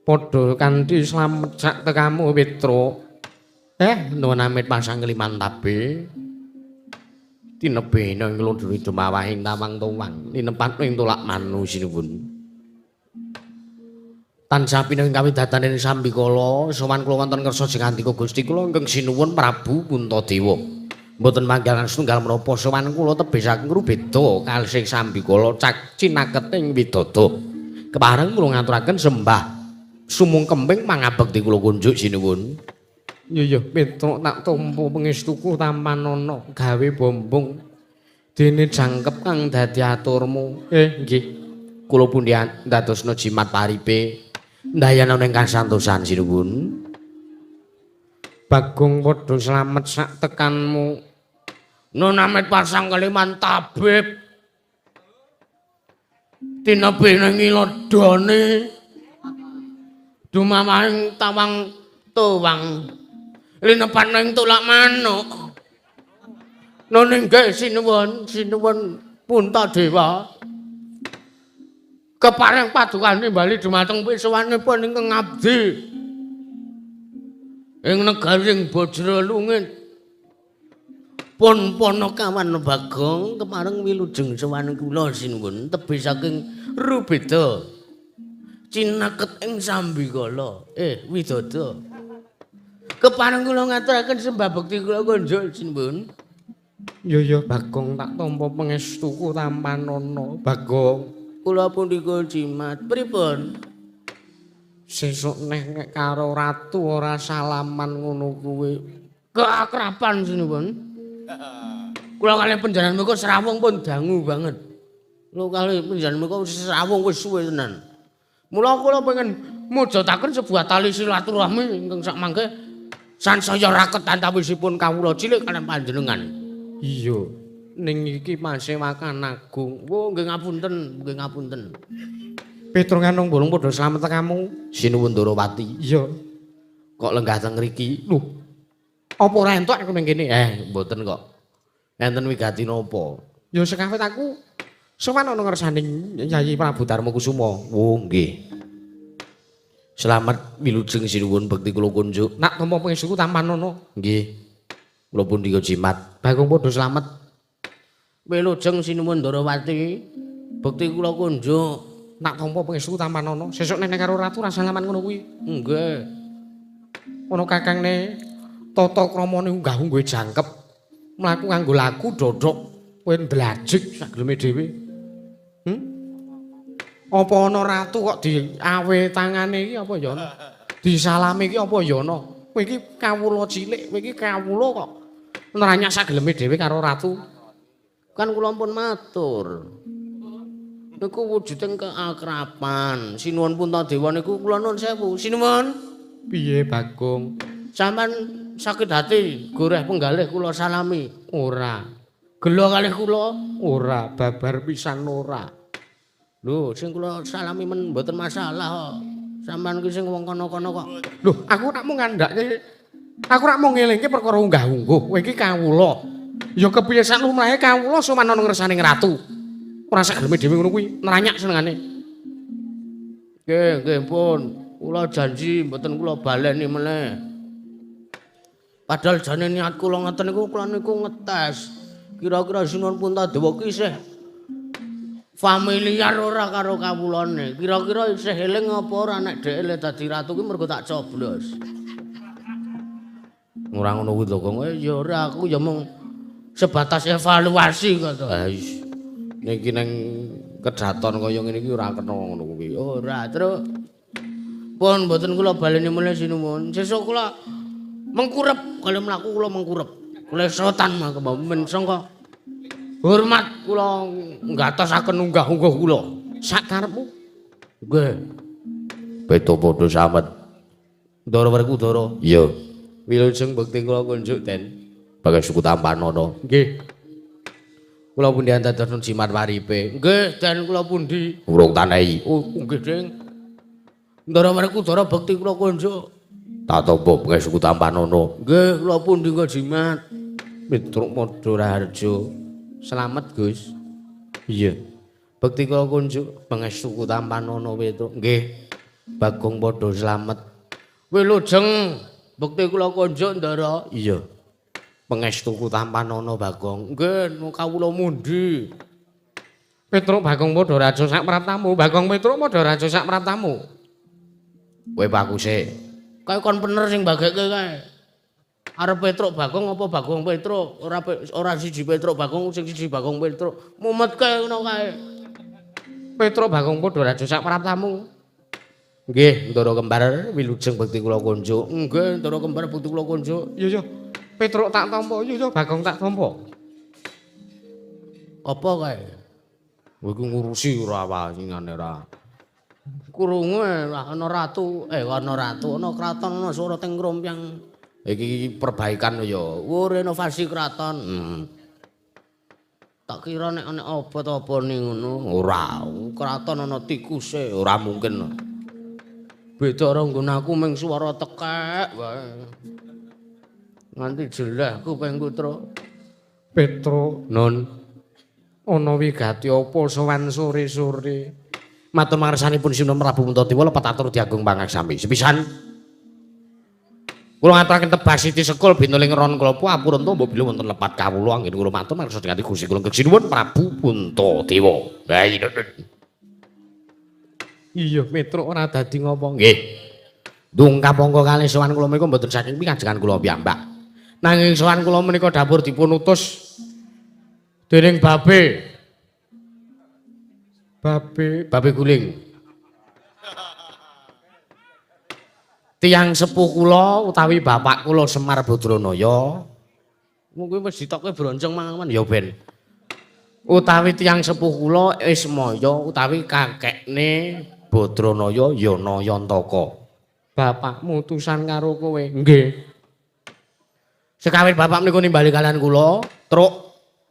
padha kanthi slamet sak tekamu Petruk. Nuwun amit pasang keliman tabe. Tinebena ing lunduri dumawahing tawang tuwang, linepat ing tolak manu sinuwun. Tansah pineng kawidadaning Sambikala sowan kula wonten kersa jengandika Gusti kula ingkang sinuwun Prabu Puntadewa. Mboten manggihan setunggal menapa sowan kula tebih saking rubeda kalih Sambikala cak cinaketing widada. Kepareng kula ngaturaken sembah sumung kemping mangabekti kula kunjuk sinuwun. Iya Petruk tak tampa pangestuku tampanana gawe bombong dene jangkep kang dadi aturmu. Nggih. Kula pundi ndadosna jimat paripe ndayana ning kasantosan sinuwun. Bagong padha slamet sak tekanmu. Nun amit pasang kaliman tabib. Tinebene ngilodone dumamahing tawang tuwang. Linepan ning tulak manuk. Nuning nggih sinuwun Puntadewa. Kepareng padukane bali dumateng pisuwanipun ingkang abdi. Ing negaring Bajralungit. Pun Panakawan Bagong kepareng wilujeng sowan kula sinuwun tebih saking rubeda. Cinaket ing Sambikala. Widada. Kepareng kula ngaturaken sembah bekti kula konjuk sinuwun. Ya Bagong tak tampa pangestuku tampanana. Bagong, kula pundika jimat. Pripun? Sesuk nek karo ratu ora salaman ngono kuwi. Keakraban sinuwun. Kula kalih panjenengan menika srawung pun dangu banget. Kula kalih panjenengan menika srawung wis suwe tenan. Mula kula pengen mujudaken sebuah tali silaturahmi ingkang sak mangke sansaya raket antawisipun kawula cilik kaliyan panjenengan. Iya, ning iki pasewakan agung. Nggih ngapunten. Petruk nganung bolong padha slamet kamu. Sinuwun Ndarawati. Iya. Kok lenggah teng mriki? Lho. Apa ora entuk aku ning kene? Mboten kok. Enten wigati napa? Ya sekawit aku sowan ana ngersaning Yayi Prabu Darmakusuma. Oh, nggih. Selamat wilujeng sinuwun bekti kula kunjuk. Nak tampa pangestuku tampanana. Nggih. Kula pundika jimat. Bagong padha slamet. Wilujeng sinuwun Ndarawati. Bekti kula kunjuk. Nak tampa pangestuku tampanana. Sesuk nek karo ratu ra salaman ngono kuwi. Nggih. Ana kakangne tata kramane unggah-ungguhe jangkep. Mlaku nganggo laku dodok. Kowe ndlajik sak geleme dhewe. Apa ana ratu kok diawe tangane iki apa ya ana? Disalami iki apa ya ana? Kowe iki kawula cilik, kowe iki kawula kok nranyak sageleme dhewe karo ratu. Kan kula pun matur. Niku wujuding keakraban. Sinuwun Puntadewa niku kula nuwun sewu. Sinuwun. Piye Bagong? Sampeyan sakit hati goreh penggalih kula salami. Ora. Gelo kalih kula? Ora, babar pisan ora. Lho, sing kula salami men mboten masalah kok. Sampeyan ki sing wong kono-kono kok. Lho, aku nak mung ngandhake. Aku nak mung ngelingke perkara unggah-ungguh. Kowe iki kawula. Ya kepiye sak lumrahe kawula sowan ana ngersaning ratu. Ora sak geleme dhewe ngono kuwi, nranyak senengane. Nggih pun. Kula janji mboten kula baleni meneh. Padahal jane niat kula ngeten niku kula niku ngetes. Kira-kira Sinuwun Puntadewa ki isih familiar ora karo kawulane. Kira-kira isih eling apa ora nek dhek le dadi ratu ki mergo tak coblos. Ora ngono kuwi to, Gong. Ya ora aku ya mung sebatas evaluasi kok. Niki ning kedaton kaya ngene iki ora kena ngono kuwi. Ora, terus pun mboten kula baleni mulih sinuwun. Sesuk kula mengkurep kalau mlaku kula mengkurep. Kula setan mangke sangka hormat kula ngatosaken unggah-ungguh kula. Sak karepmu. Nggih. Beto padha samet. Ndara werku Ndara. Iya. Wilujeng bekti kula kunjuk Den. Bagai suku Tampanana. Nggih. Kula pundi antadosan jimat waripe. Nggih, Den kula pundi? Urung tanehi. Oh, nggih, Ding. Ndara werku Ndara bekti kula kunjuk. Tak tampa bagai suku Tampanana. Nggih, kula pundi kok jimat. Petruk Madaraharja. Selamat, Gus. Iya. Bekti kula kunjuk bagai suku Tampanana Petruk. Nggih. Bagong padha slamet. Wilujeng bekti kula kunjuk Ndara. Iya. Pangestuku Tampanana Bagong. Nggih, kawula mundi. Petruk Bagong Madaraja sak praptamu. Bagong Petruk Madaraja sak praptamu. Kowe pakuse. Kae kon bener sing bagekke kae. Arep Petruk Bagong apa Bagong Petruk? Ora siji Petruk Bagong sing siji Bagong Petruk. Mumet kae ngono kae. Petruk Bagong Madaraja sak praptamu. Nggih, Ndara Kembar wilujeng bekti kula kunjuk. Nggih, Ndara Kembar bekti kula kunjuk. Iya, Petruk tak tampa, iya Bagong tak tampa. Apa kae? Kowe iku ngurusi ora wangingane ra. Krungu ana ratu, ana kraton, ana swara teng krompiang. Iki perbaikan ya. Renovasi kraton. Tak kira nek apa to apa ning ngono. Ora, kraton ana tikuse, ora mungkin. Beda karo nggon aku mung swara tekek wae. Nganti jelas kupingku tru. Petruk, Nun. Ana wigati apa sowan sore-sore? Matur mangersanipun Sinuwun Prabu Puntadewa lepat atur diagung pangaksami. Sepisan kula ngaturaken tebas siti sekul bintuling ron kula purun tombo bila wonten lepat kawula anggen kula matur mangersa kanthi Gusti kula Sinuwun Prabu Puntadewa. Iya, Petruk ora dadi ngopo. Nggih. Ndungkap monggo kalih sowan kula menika mboten saking pikajengan kula piyambak. Nanging sowan kula menika dapur dipun utus dening Babe guling. Tiyang sepuh kula utawi bapak kula Semar Badranaya. Mungkin wis ditokke bronjong mangawan ya ben. Utawi tiyang sepuh kula Ismaya utawi kakekne Badranaya ya Nayantaka. Bapakmu utusan karo kowe. Nggih. Sekawit bapak menika nimbali kalian kula, truk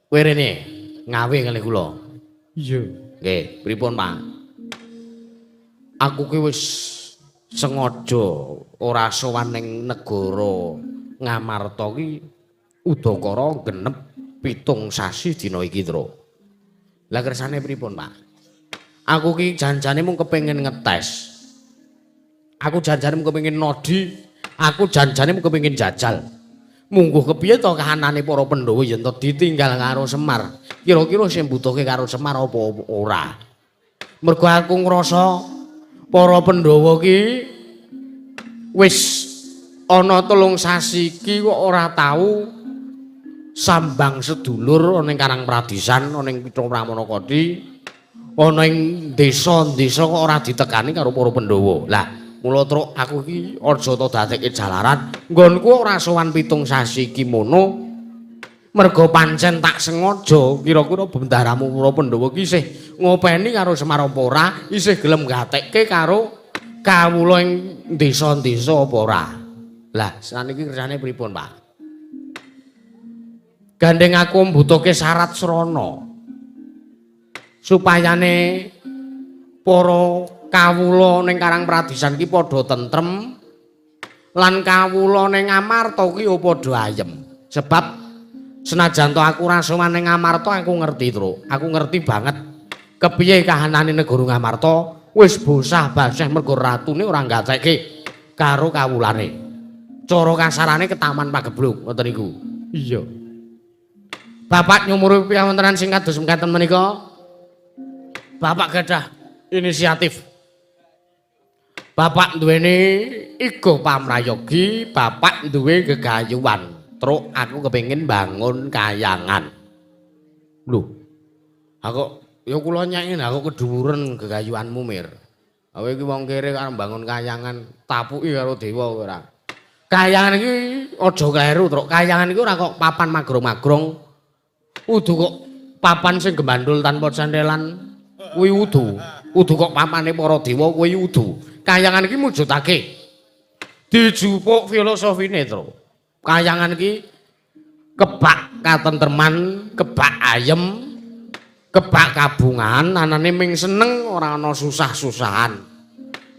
kowe rene ngawe kalih kula. Iya. Nggih, pripun, Pak? Aku ki wis sengaja ora sowan ning negara Ngamarta ki udakara genep 7 sasi dina iki, Truk. Lah kersane pripun, Pak? Aku ki janjane mung kepengin ngetes. Aku janjane mung kepengin nodi, aku janjane mung kepengin jajal. Mungguh kepiye to kahanane para Pandhawa yen to ditinggal karo Semar. Kira-kira sing mbutuhke karo Semar apa ora. Mergo aku ngrasa para Pandhawa ki wis ana 3 sasi iki kok ora tau sambang sedulur ana ing Karang Pradisan, ana ing Pitra Pramanakadi, ana ing desa-desa kok ora ditekani karo para Pandhawa. Lah mula truk aku iki aja to dadekke jalaran nggonku ora sowan 7 sasi iki mono merga pancen tak sengaja kira-kira bendaramu para Pandhawa iki isih ngopeni karo Semar apa ora isih gelem gatekke karo kawula ing desa-desa apa ora. Lah saniki kersane pripun, Pak? Gandeng aku mbutuhke syarat srana supayane para kawula ning Karang Pradisan ki padha tentrem lan kawula ning Ngamarta ki padha ayem. Sebab senajan to aku ora sowan ning Ngamarta aku ngerti, Truk. Aku ngerti banget kepiye kahanane negara Ngamarta wis bosah-basah mergo ratune ora gatekke karo kawulane. Cara kasarane ketaman pagebluk ngoten niku. Iya. Bapak nyumurupi piyawontenan sing kados mekaten menika. Bapak gadah inisiatif. Bapak duweni iku pamrayogi, bapak duwe gegayuhan. Truk aku kepengin bangun kayangan. Lho. Aku ya kula nyakin aku kedhuwuren gegayuhanmu Mir. Kowe iki wong kere karo bangun kayangan, tapuki karo dewa ora. Kayangan iki aja kleru, Truk. Kayangan iki ora kok papan magrong-magrong. Udu kok papan sing gembandul tanpa sendelan kuwi udu. Udu kok papane para dewa kuwi udu. Kayangan iki mujudake dijupuk filosofine, Tru. Kayangan iki kebak katentreman, kebak ayem, kebak kabungan, anane ming seneng ora ana susah-susahan.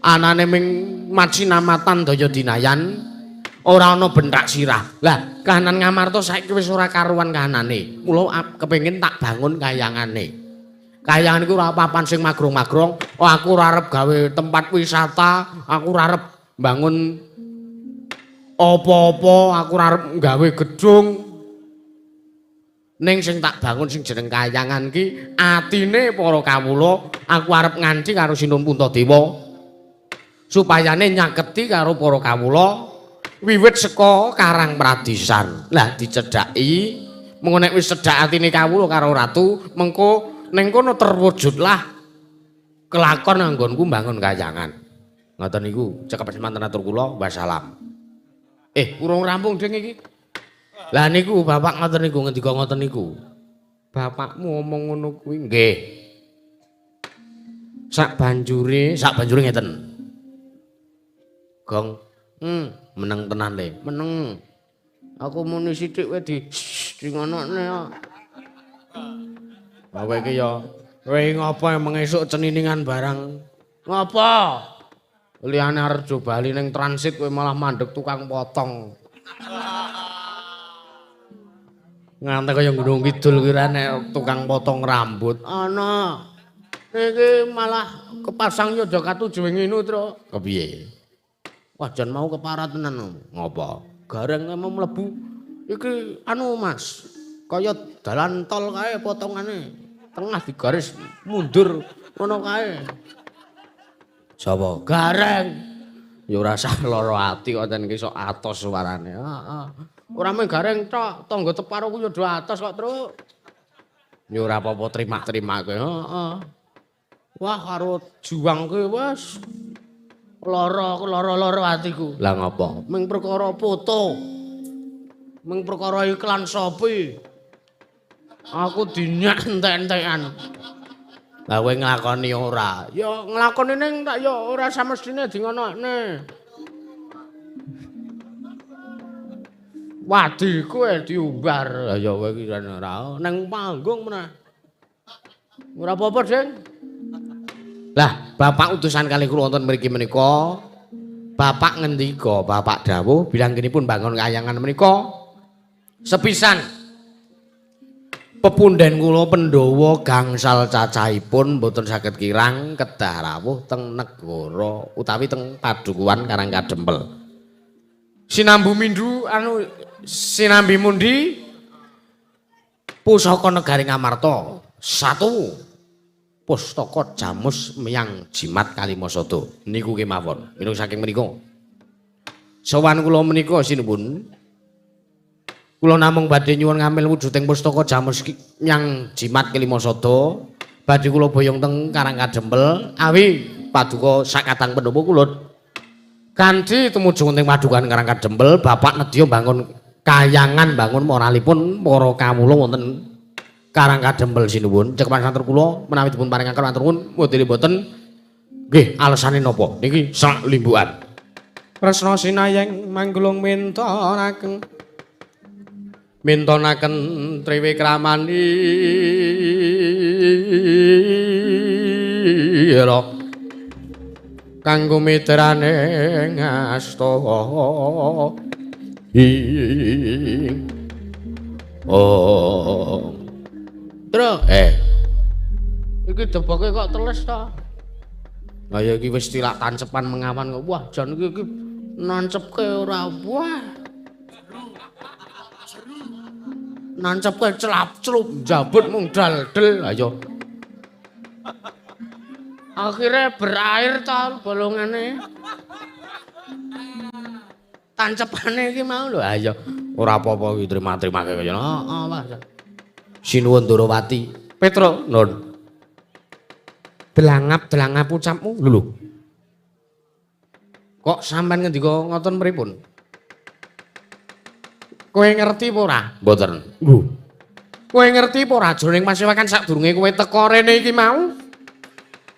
Anane ming macinamatan daya dinayan, ora ana bentak sirah. Lah, kahanan Ngamarta saiki wis ora karuan kahanane. Mula kepengin tak bangun kayangane. Kayangan iku ora papan sing magrong-magrong. Oh, aku ora arep gawe tempat wisata, aku ora arep bangun apa-apa, aku ora arep gawe gedung. Ning sing tak bangun sing jeneng kayangan ki atine para kawula, aku arep nganti karo Sinun Puntadewa. Supayane nyaketi karo para kawula wiwit saka Karang Pradisan. Lah dicedhaki, mengko nek wis cedhak atine kawula karo ratu, mengko ning kono terwujudlah kelakon anggonku mbangun kayangan. Ngoten niku cekap semanten atur kula wassalam. Urung rampung ding iki. Lah niku bapak ngoten niku ngendika ngoten niku. Bapakmu ngomong ngono kuwi nggih. Sak banjure ngeten. Gong, meneng tenan le, meneng. Aku muni sithik wae di ngonokne ya. Kowe iki ya, kowe ngopo emang esuk ceniningan barang? Ngopo? Liyane Arjo Bali ning transit kowe malah mandeg tukang potong. Nganti kaya Gunung Kidul kuwi nek tukang potong rambut. Ana. Iki malah kepasang ya Jakatu nginu, Tru. Kepiye? Wah, jan mau keparat tenan. Ngopo? Gareng mau mlebu. Iki anu Mas. Kaya dalan tol kae potongane tengah digaris mundur ngono kae. Sapa? Gareng. Ya ora sah lara ati kok ten iki sok atos suarane. Heeh. Ora mung gareng tok, tangga teparo ku ya do atos kok, Truk. Ya ora apa-apa terima kowe. Heeh. Wah, karo juang kowe wis lara atiku. Lah ngopo? Ming perkara foto. Ming perkara iklan Shopee. Aku dinyak entek-entekan. Lah kowe nglakoni ora? Ya nglakoni ning tak ya ora samestine di ngonokne. Wadi kowe diumbar. Lah ya kowe iki ora ning panggung meneh. Ora apa-apa, Ding. Lah, Bapak utusan kali kula wonten mriki menika. Bapak ngendika, Bapak dawuh bilangkenipun bangun kayangan menika sepisan pepundhen kula Pandhawa gangsal cacahipun boten saged kirang kedah rawuh teng negara utawi teng padukuhan Karangkadempel. Sinambi mundi pusaka negari Ngamarta. 1 pustaka Jamus Miyang Jimat Kalimasada. Niku kemawon. Minung saking menika. Sowan kula menika sinipun kula namung badhe nyuwun ngambil wujuding pustaka Jamus Miyang Jimat Kalimasada badhe kula boyong teng Karangkadempel awi paduka sakatang Pandhawa kula kanthi tumuju teng padukan Karangkadempel Bapak nedya bangun kayangan bangun moralipun para kawula wonten Karangkadempel sinuwun cekepan santen kula menawi dipun paringaken matur nuwun modele boten nggih alesane napa niki sak limbukan Kresna sinayeng manggulung mintonaken triwikramani kanggo mitrane ngasta Tru, iki deboke kok teles ta? Lah ya iki wis tilak tancepan mengawan kok. Wah, jan iki nancepke ora wah. Nancepke celap-celup, jabut mung dal-del. Lah ya. Akhire berair ta bolongane. tancepane iki mau lho. Ha iya. Ora apa-apa iki trima-trimake kaya. Heeh. Sinuwun Durawati. Petro, nun. Delangap ucapmu lho. Kok sampean ngendika ngoten pripun? Kowe ngerti apa ora? Mboten. Lho. Kowe ngerti apa ora jroning pasewakan sadurunge kowe teka rene iki mau?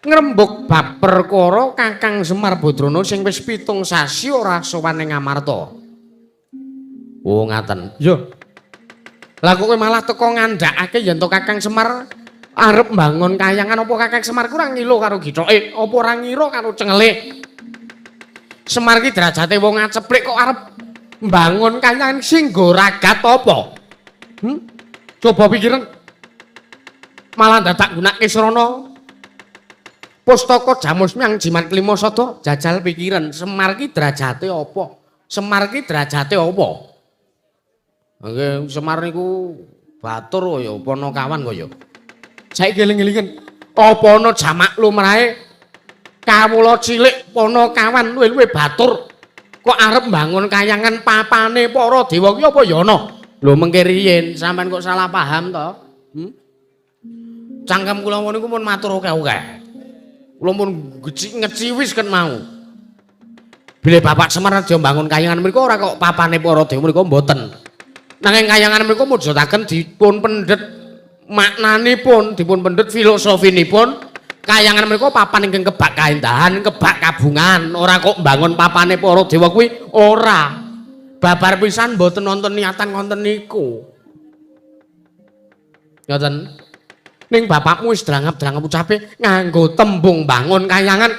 Ngrembug bab perkara Kakang Semar Badrana sing wis 7 sasi ora sowan ing Amarta. Oh, ngaten. Yo. Lah kok kowe malah teka ngandhakake yen to Kakang Semar arep mbangun kayangan apa Kakang Semar ku ora ngilo karo githoke, apa ora ngira karo cengele. Semar ki derajate wong ngaceplik kok arep mbangun kayangan sing nggo ragat apa? Coba pikiran. Malah dadak gunake srana Pustaka Jamus Myang Jimat Klima Sada jajal pikiran Semar ki derajate apa? Semar ki derajate apa? Nggih, Semar niku batur kaya Panakawan kaya. Saiki eling-elingen, apa ana jamak lumrahe kawula cilik Panakawan luwih batur kok arep mbangun kayangan papane para dewa ki apa ya ana? Lho mengke riyin sampean kok salah paham to? Cangkem kula niku pun matur akeh-akeh. Kula pun ngeciwis ken mau. Bilih Bapak Semar aja mbangun kayangan mriku ora kok papane para dewa mriku mboten. Nanging kayangan mriku mujudaken dipun pendhet maknanipun, dipun pendhet filosofinipun. Kayangan mriku papan ingkang kebak kaendahan, kebak kabungan, ora kok mbangun papane para dewa kuwi ora. Babar pisan mboten wonten niatan wonten niku. Ngoten. Ning bapakmu wis drangap-drangap ucape nganggo tembung bangun kayangan.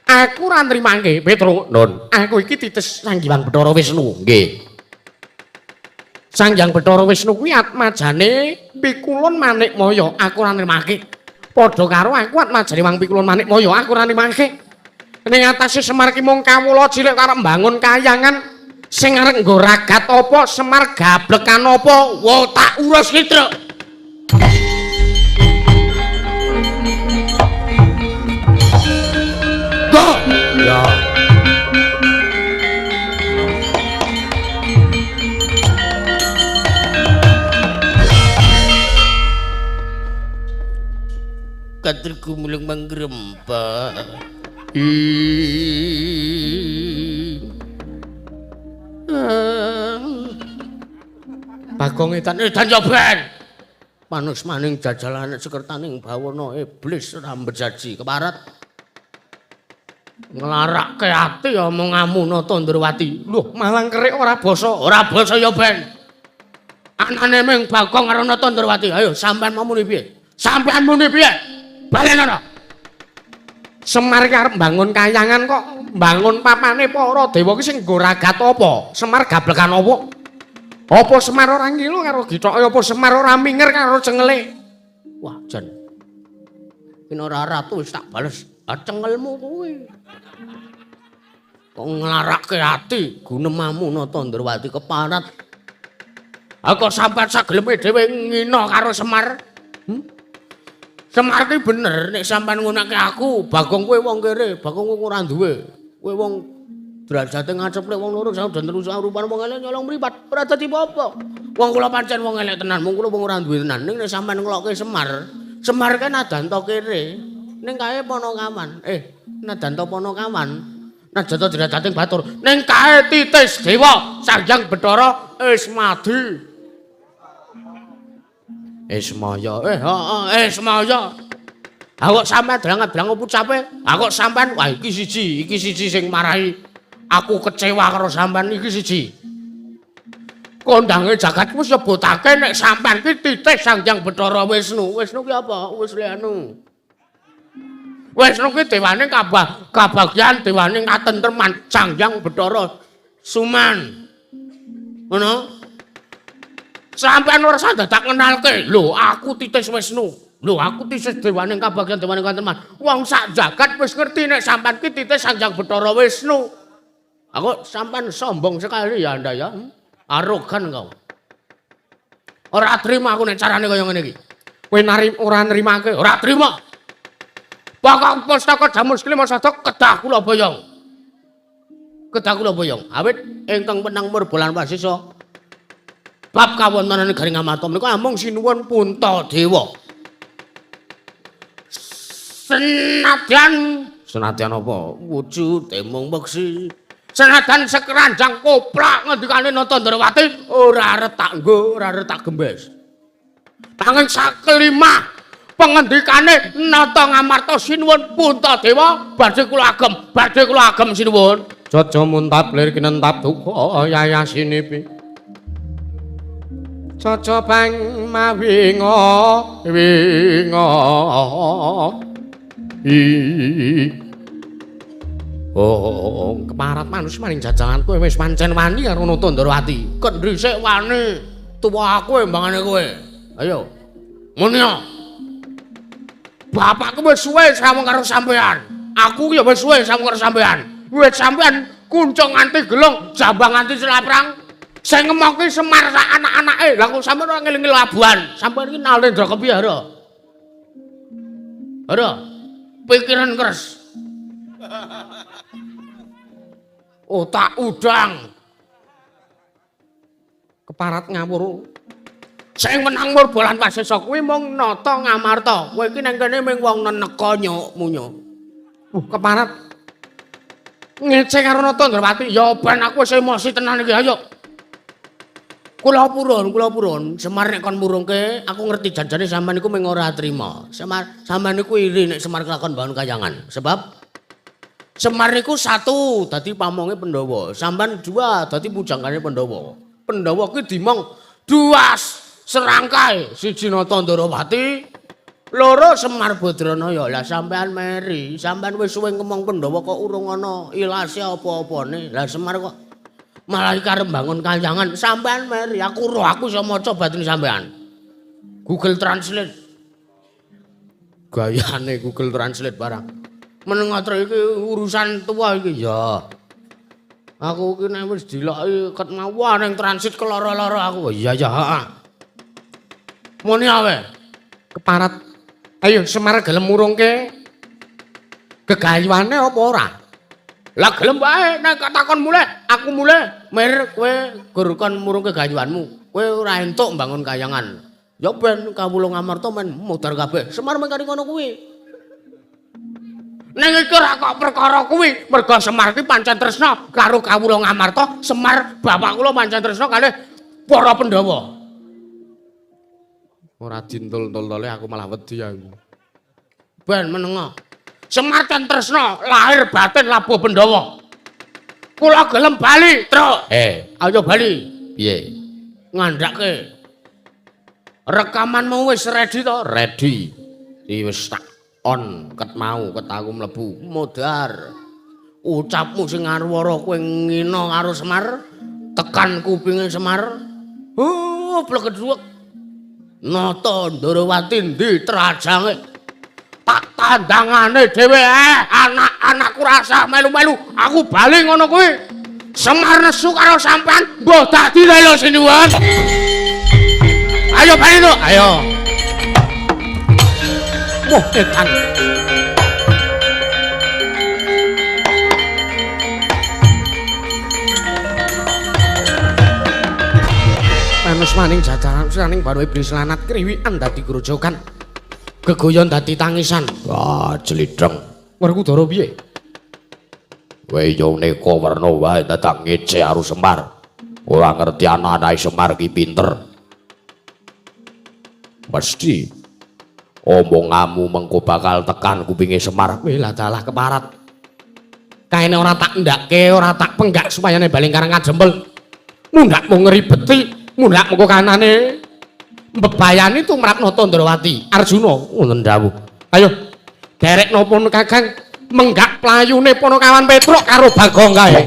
Aku ora nrimake, Petro. Nun, aku iki titis Sanghyang Bathara Wisnu, nggih. Sanghyang Bathara Wisnu kuwi atmajane Pikulun Manikmaya, aku ora nrimake. Padha karo aku atmajane Wang Pikulun Manikmaya, aku ora nrimake. Ning atase Semar ki mung kawula cilik arep mbangun kayangan. Sing arep nggo ragat apa Semar gablekan apa wo tak urus ki Truk. Go ya katriku mulung manggrempah Bagong edan ya ben. Manus maning jajalane sekertaning bawana iblis ora mbejaji keparat. Nglarakke ati omonganmu Tandrawati. Lho, malang kerik ora basa ya ben. Anane ming Bagong karo Tandrawati. Ayo sampean muni piye? Sampean muni piye? Balen ana. Semar ki arep mbangun kayangan kok mbangun papane para dewa ki sing nggo ragat apa? Semar gablekan apa? Apa Semar ora ngilo karo githoke apa Semar ora minger karo cengele? Wah, jan. Yen ora ratu wis tak bales. Cengelmu kuwi. Kok nglarake ati gunemamu Tandrawati keparat. Kok sampean sageleme dhewe ngina karo Semar? Semar ki bener nek sampean ngunake aku, Bagong kowe wong kere, Bagong kowe ora duwe. Kowe wong derajate ngaceplek wong loro saden terus rupan wong elek nyolong mripat. Ora dadi apa-apa. Wong kula pancen wong elek tenan, mung kula wong ora duwe tenan. Ning nek sampean nglokke Semar, Semar kan nadanto kere. Ning kae Panakawan. Nadanto Panakawan. Najata derajate batur. Ning kae titis dewa Sanghyang Bathara Ismadi. Ismaya, Ismaya. Kok sampean drangap-drangap ucape? Kok sampean wah iki siji sing marahi aku kecewa karo sampean iki siji. Kondange jagat wis nyebutake nek sampean ki titis Sanghyang Bathara Wisnu. Wisnu ki apa? Wis anu. Wisnu ki dewane kabagyan, dewane katentreman Sanghyang Bathara Suman. Ngono? Sampeyan ora usah dadak ngenalke. Lho, aku titis Wisnu. Lho, aku titis dewane kabagyan, dewane katentreman. Wong sak jagat wis ngerti nek sampeyan ki titis Sanghyang Bathara Wisnu. Aku sampeyan sombong sekali ya Anda ya. Arogan kau. Ora trima aku nek carane kaya ngene iki. Kowe ora nrimake, ora trima. Pokok Pustaka Jamus Klima Sada kedah kula boyong. Kedah kula boyong awit ingkang menang merbolan wasisa bab kawontenan Garing Amarta menika amung sinuwun Puntadewa. Senadyan apa? Wujude mung meksi. Senadyan sekeranjang koplak ngendikane Natandrawati ora retak nggo, ora retak gembes. Nanging sakelima pengendikane Nata Ngamarta sinuwun Puntadewa badhe kula agem sinuwun. Jaja muntap lir kinentap duka yayasinipi. Jaja bang mawinga Oh, keparat manus maning jajalan kowe wis pancen wani karo Natandrawati. Kendhisik wani, tuwa kowe mbangane kowe. Ayo. Munya. Bapakku wis suwe sawung karo sampean. Aku ya wis suwe sawung karo sampean. Wis sampean kuncung nganti gelung, jambang nganti selaprang. Sing ngemoki Semar sak anak-anake. Lah kok sampean ora ngelingi labuhan. Sampean iki Nalendra kepiye, Ora? Pikiran keres. Otak udang. Keparat ngawur. Sing menang murbolan wasesa kuwi mung Nata Ngamarta. Kowe iki nang kene mung wong neneka nyuk. Keparat Ngece karo Natandrawati. Ya ben aku wis emosi tenan iki. Ayo. Kula purun. Semar nek kon murungke, aku ngerti janjane sampean niku mung ora trima. Sampean niku iri nek Semar kelakon bangun kayangan. Sebab Semar niku satu dadi pamonge Pandhawa, sampean dua dadi pujangkane Pandhawa. Pandhawa kuwi dimong dua serangkai, siji Natandrawati, loro Semar Badranaya. Lah sampean meri, sampean wis suwe ngomong Pandhawa kok urung ana ilase apa-apane. Lah Semar kok malah karep bangun kayangan, sampean meri. Aku iso maca batin sampean. Google Translate. Gayane Google Translate barang. Menengatro iki urusan tua iki ya. Aku iki nek wis diloki ket mawon ning transit keloro-loro aku. Iya ya, heeh. Muni awe. keparat. Ayo Semar gelem murungke gegayuane apa ora? Lah gelem wae nek takon mulih, aku mulih. Mir kowe gur kon murungke gegayuanmu. Kowe ora entuk mbangun kayangan. Ya ben kawula Ngamarta men mudhar kabeh. Semar mengkari ngono kuwi. Ning iki ora kok perkara kuwi, merga Semar iki pancen tresna karo kawula Ngamarta, Semar bapak kula pancen tresna kalih para Pandhawa. Ora dintul-tultule aku malah wedi aku. Ben menenga. Semar ten tresna lahir batin labuh Pandhawa. Kula gelem bali, Truk. Ayo bali. Piye? Ngandhake. Rekamanmu wis ready to? Ready. Wis tak on ket mau ket aku mlebu modar. Ucapmu sing ngarwara kowe ngina karo Semar, tekan kupinge Semar. Blekedhuwek. Natandrawati ndi trajange. Tak tandangane dhewe anak-anakku rasa melu-melu. Aku bali ngono kuwi. Semar nesu karo sampean mbah dadi lelo sinuwun. Ayo bali to, ayo. Wah, edan. Manus maning jajaran siraning baro iblis lanat kriwikan dadi grojokan. Gegoyon dadi tangisan. Wah, jlidreng. Werkudara piye? Kowe yo neka werna wae datang ngece karo Semar. Ora ngerti anak-anake Semar ki pinter. Mesti omonganmu mengko bakal tekan kupinge Semar. Lah dalah keparat. Kaene ora tak ndake, ora tak penggak supayane baling karang kajempel. Mundak mau ngeribeti, mundak mengko kanane mbebayani tumrap Natandrawati. Arjuna ngoten dawuh. Ayo derek napa Kakang menggak playune Panakawan Petruk karo Bagong kae.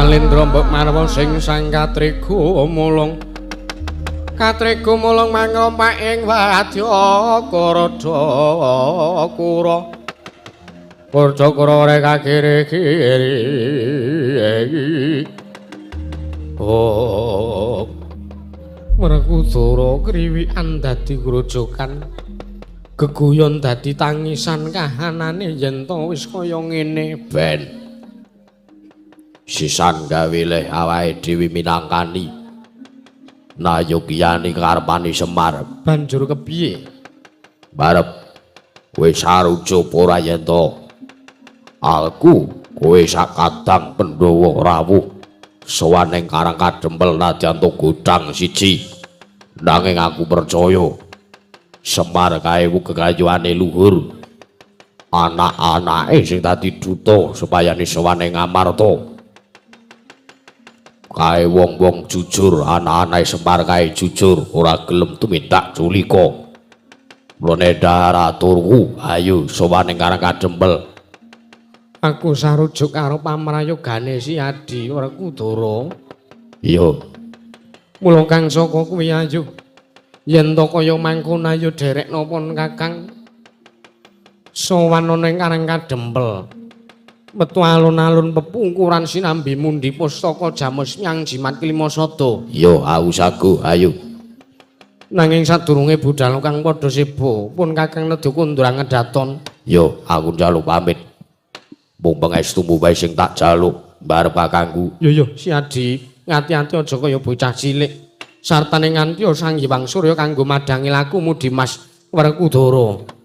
Salendra mbok marwa sing sang katriku mulung mangrompak ing wadya Kura Kura rek kiri oh Werkudara kriwikan dadi grojokan geguyon dadi tangisan kahanane yen to wis kaya ngene ben sisan gawe leh awake dhewe minangkani nayogyani karepane Semar banjur kepiye barep kowe sarujuk ora yen to aku kowe sakadang Pandhawa rawuh sowan ing Karang Kadempel nadyan to godhang siji nanging aku percaya Semar kae kekayuane luhur anak-anake sing dadi duta supayane sowan ing Ngamarta kae wong-wong jujur anak-anake Semar kae jujur ora gelem tumindak culika mlone dahar aturku ayo sowan ing Karang Kadempel aku sarujuk karo pamrayogane Si Adi Werkudara iya mula kang saka kuwi ayo yen to kaya mangkono ayo derek napa Kakang sowan ana ing Karang Kadempel metu alun-alun pepungkuran sinambi mundi pustaka jamus nyang jimat Klimasada iya aku sago ayo nanging sadurunge budal kang padha sebo pun Kakang nedya kondurang ngedaton yo aku njaluk pamit mung pangestumu wae sing tak jaluk barep kakangku yo Si Adi ngati-ati aja kaya bocah cilik sartane nganti Sang Hyang Surya kanggo madangi lakumu Dimas Werkudara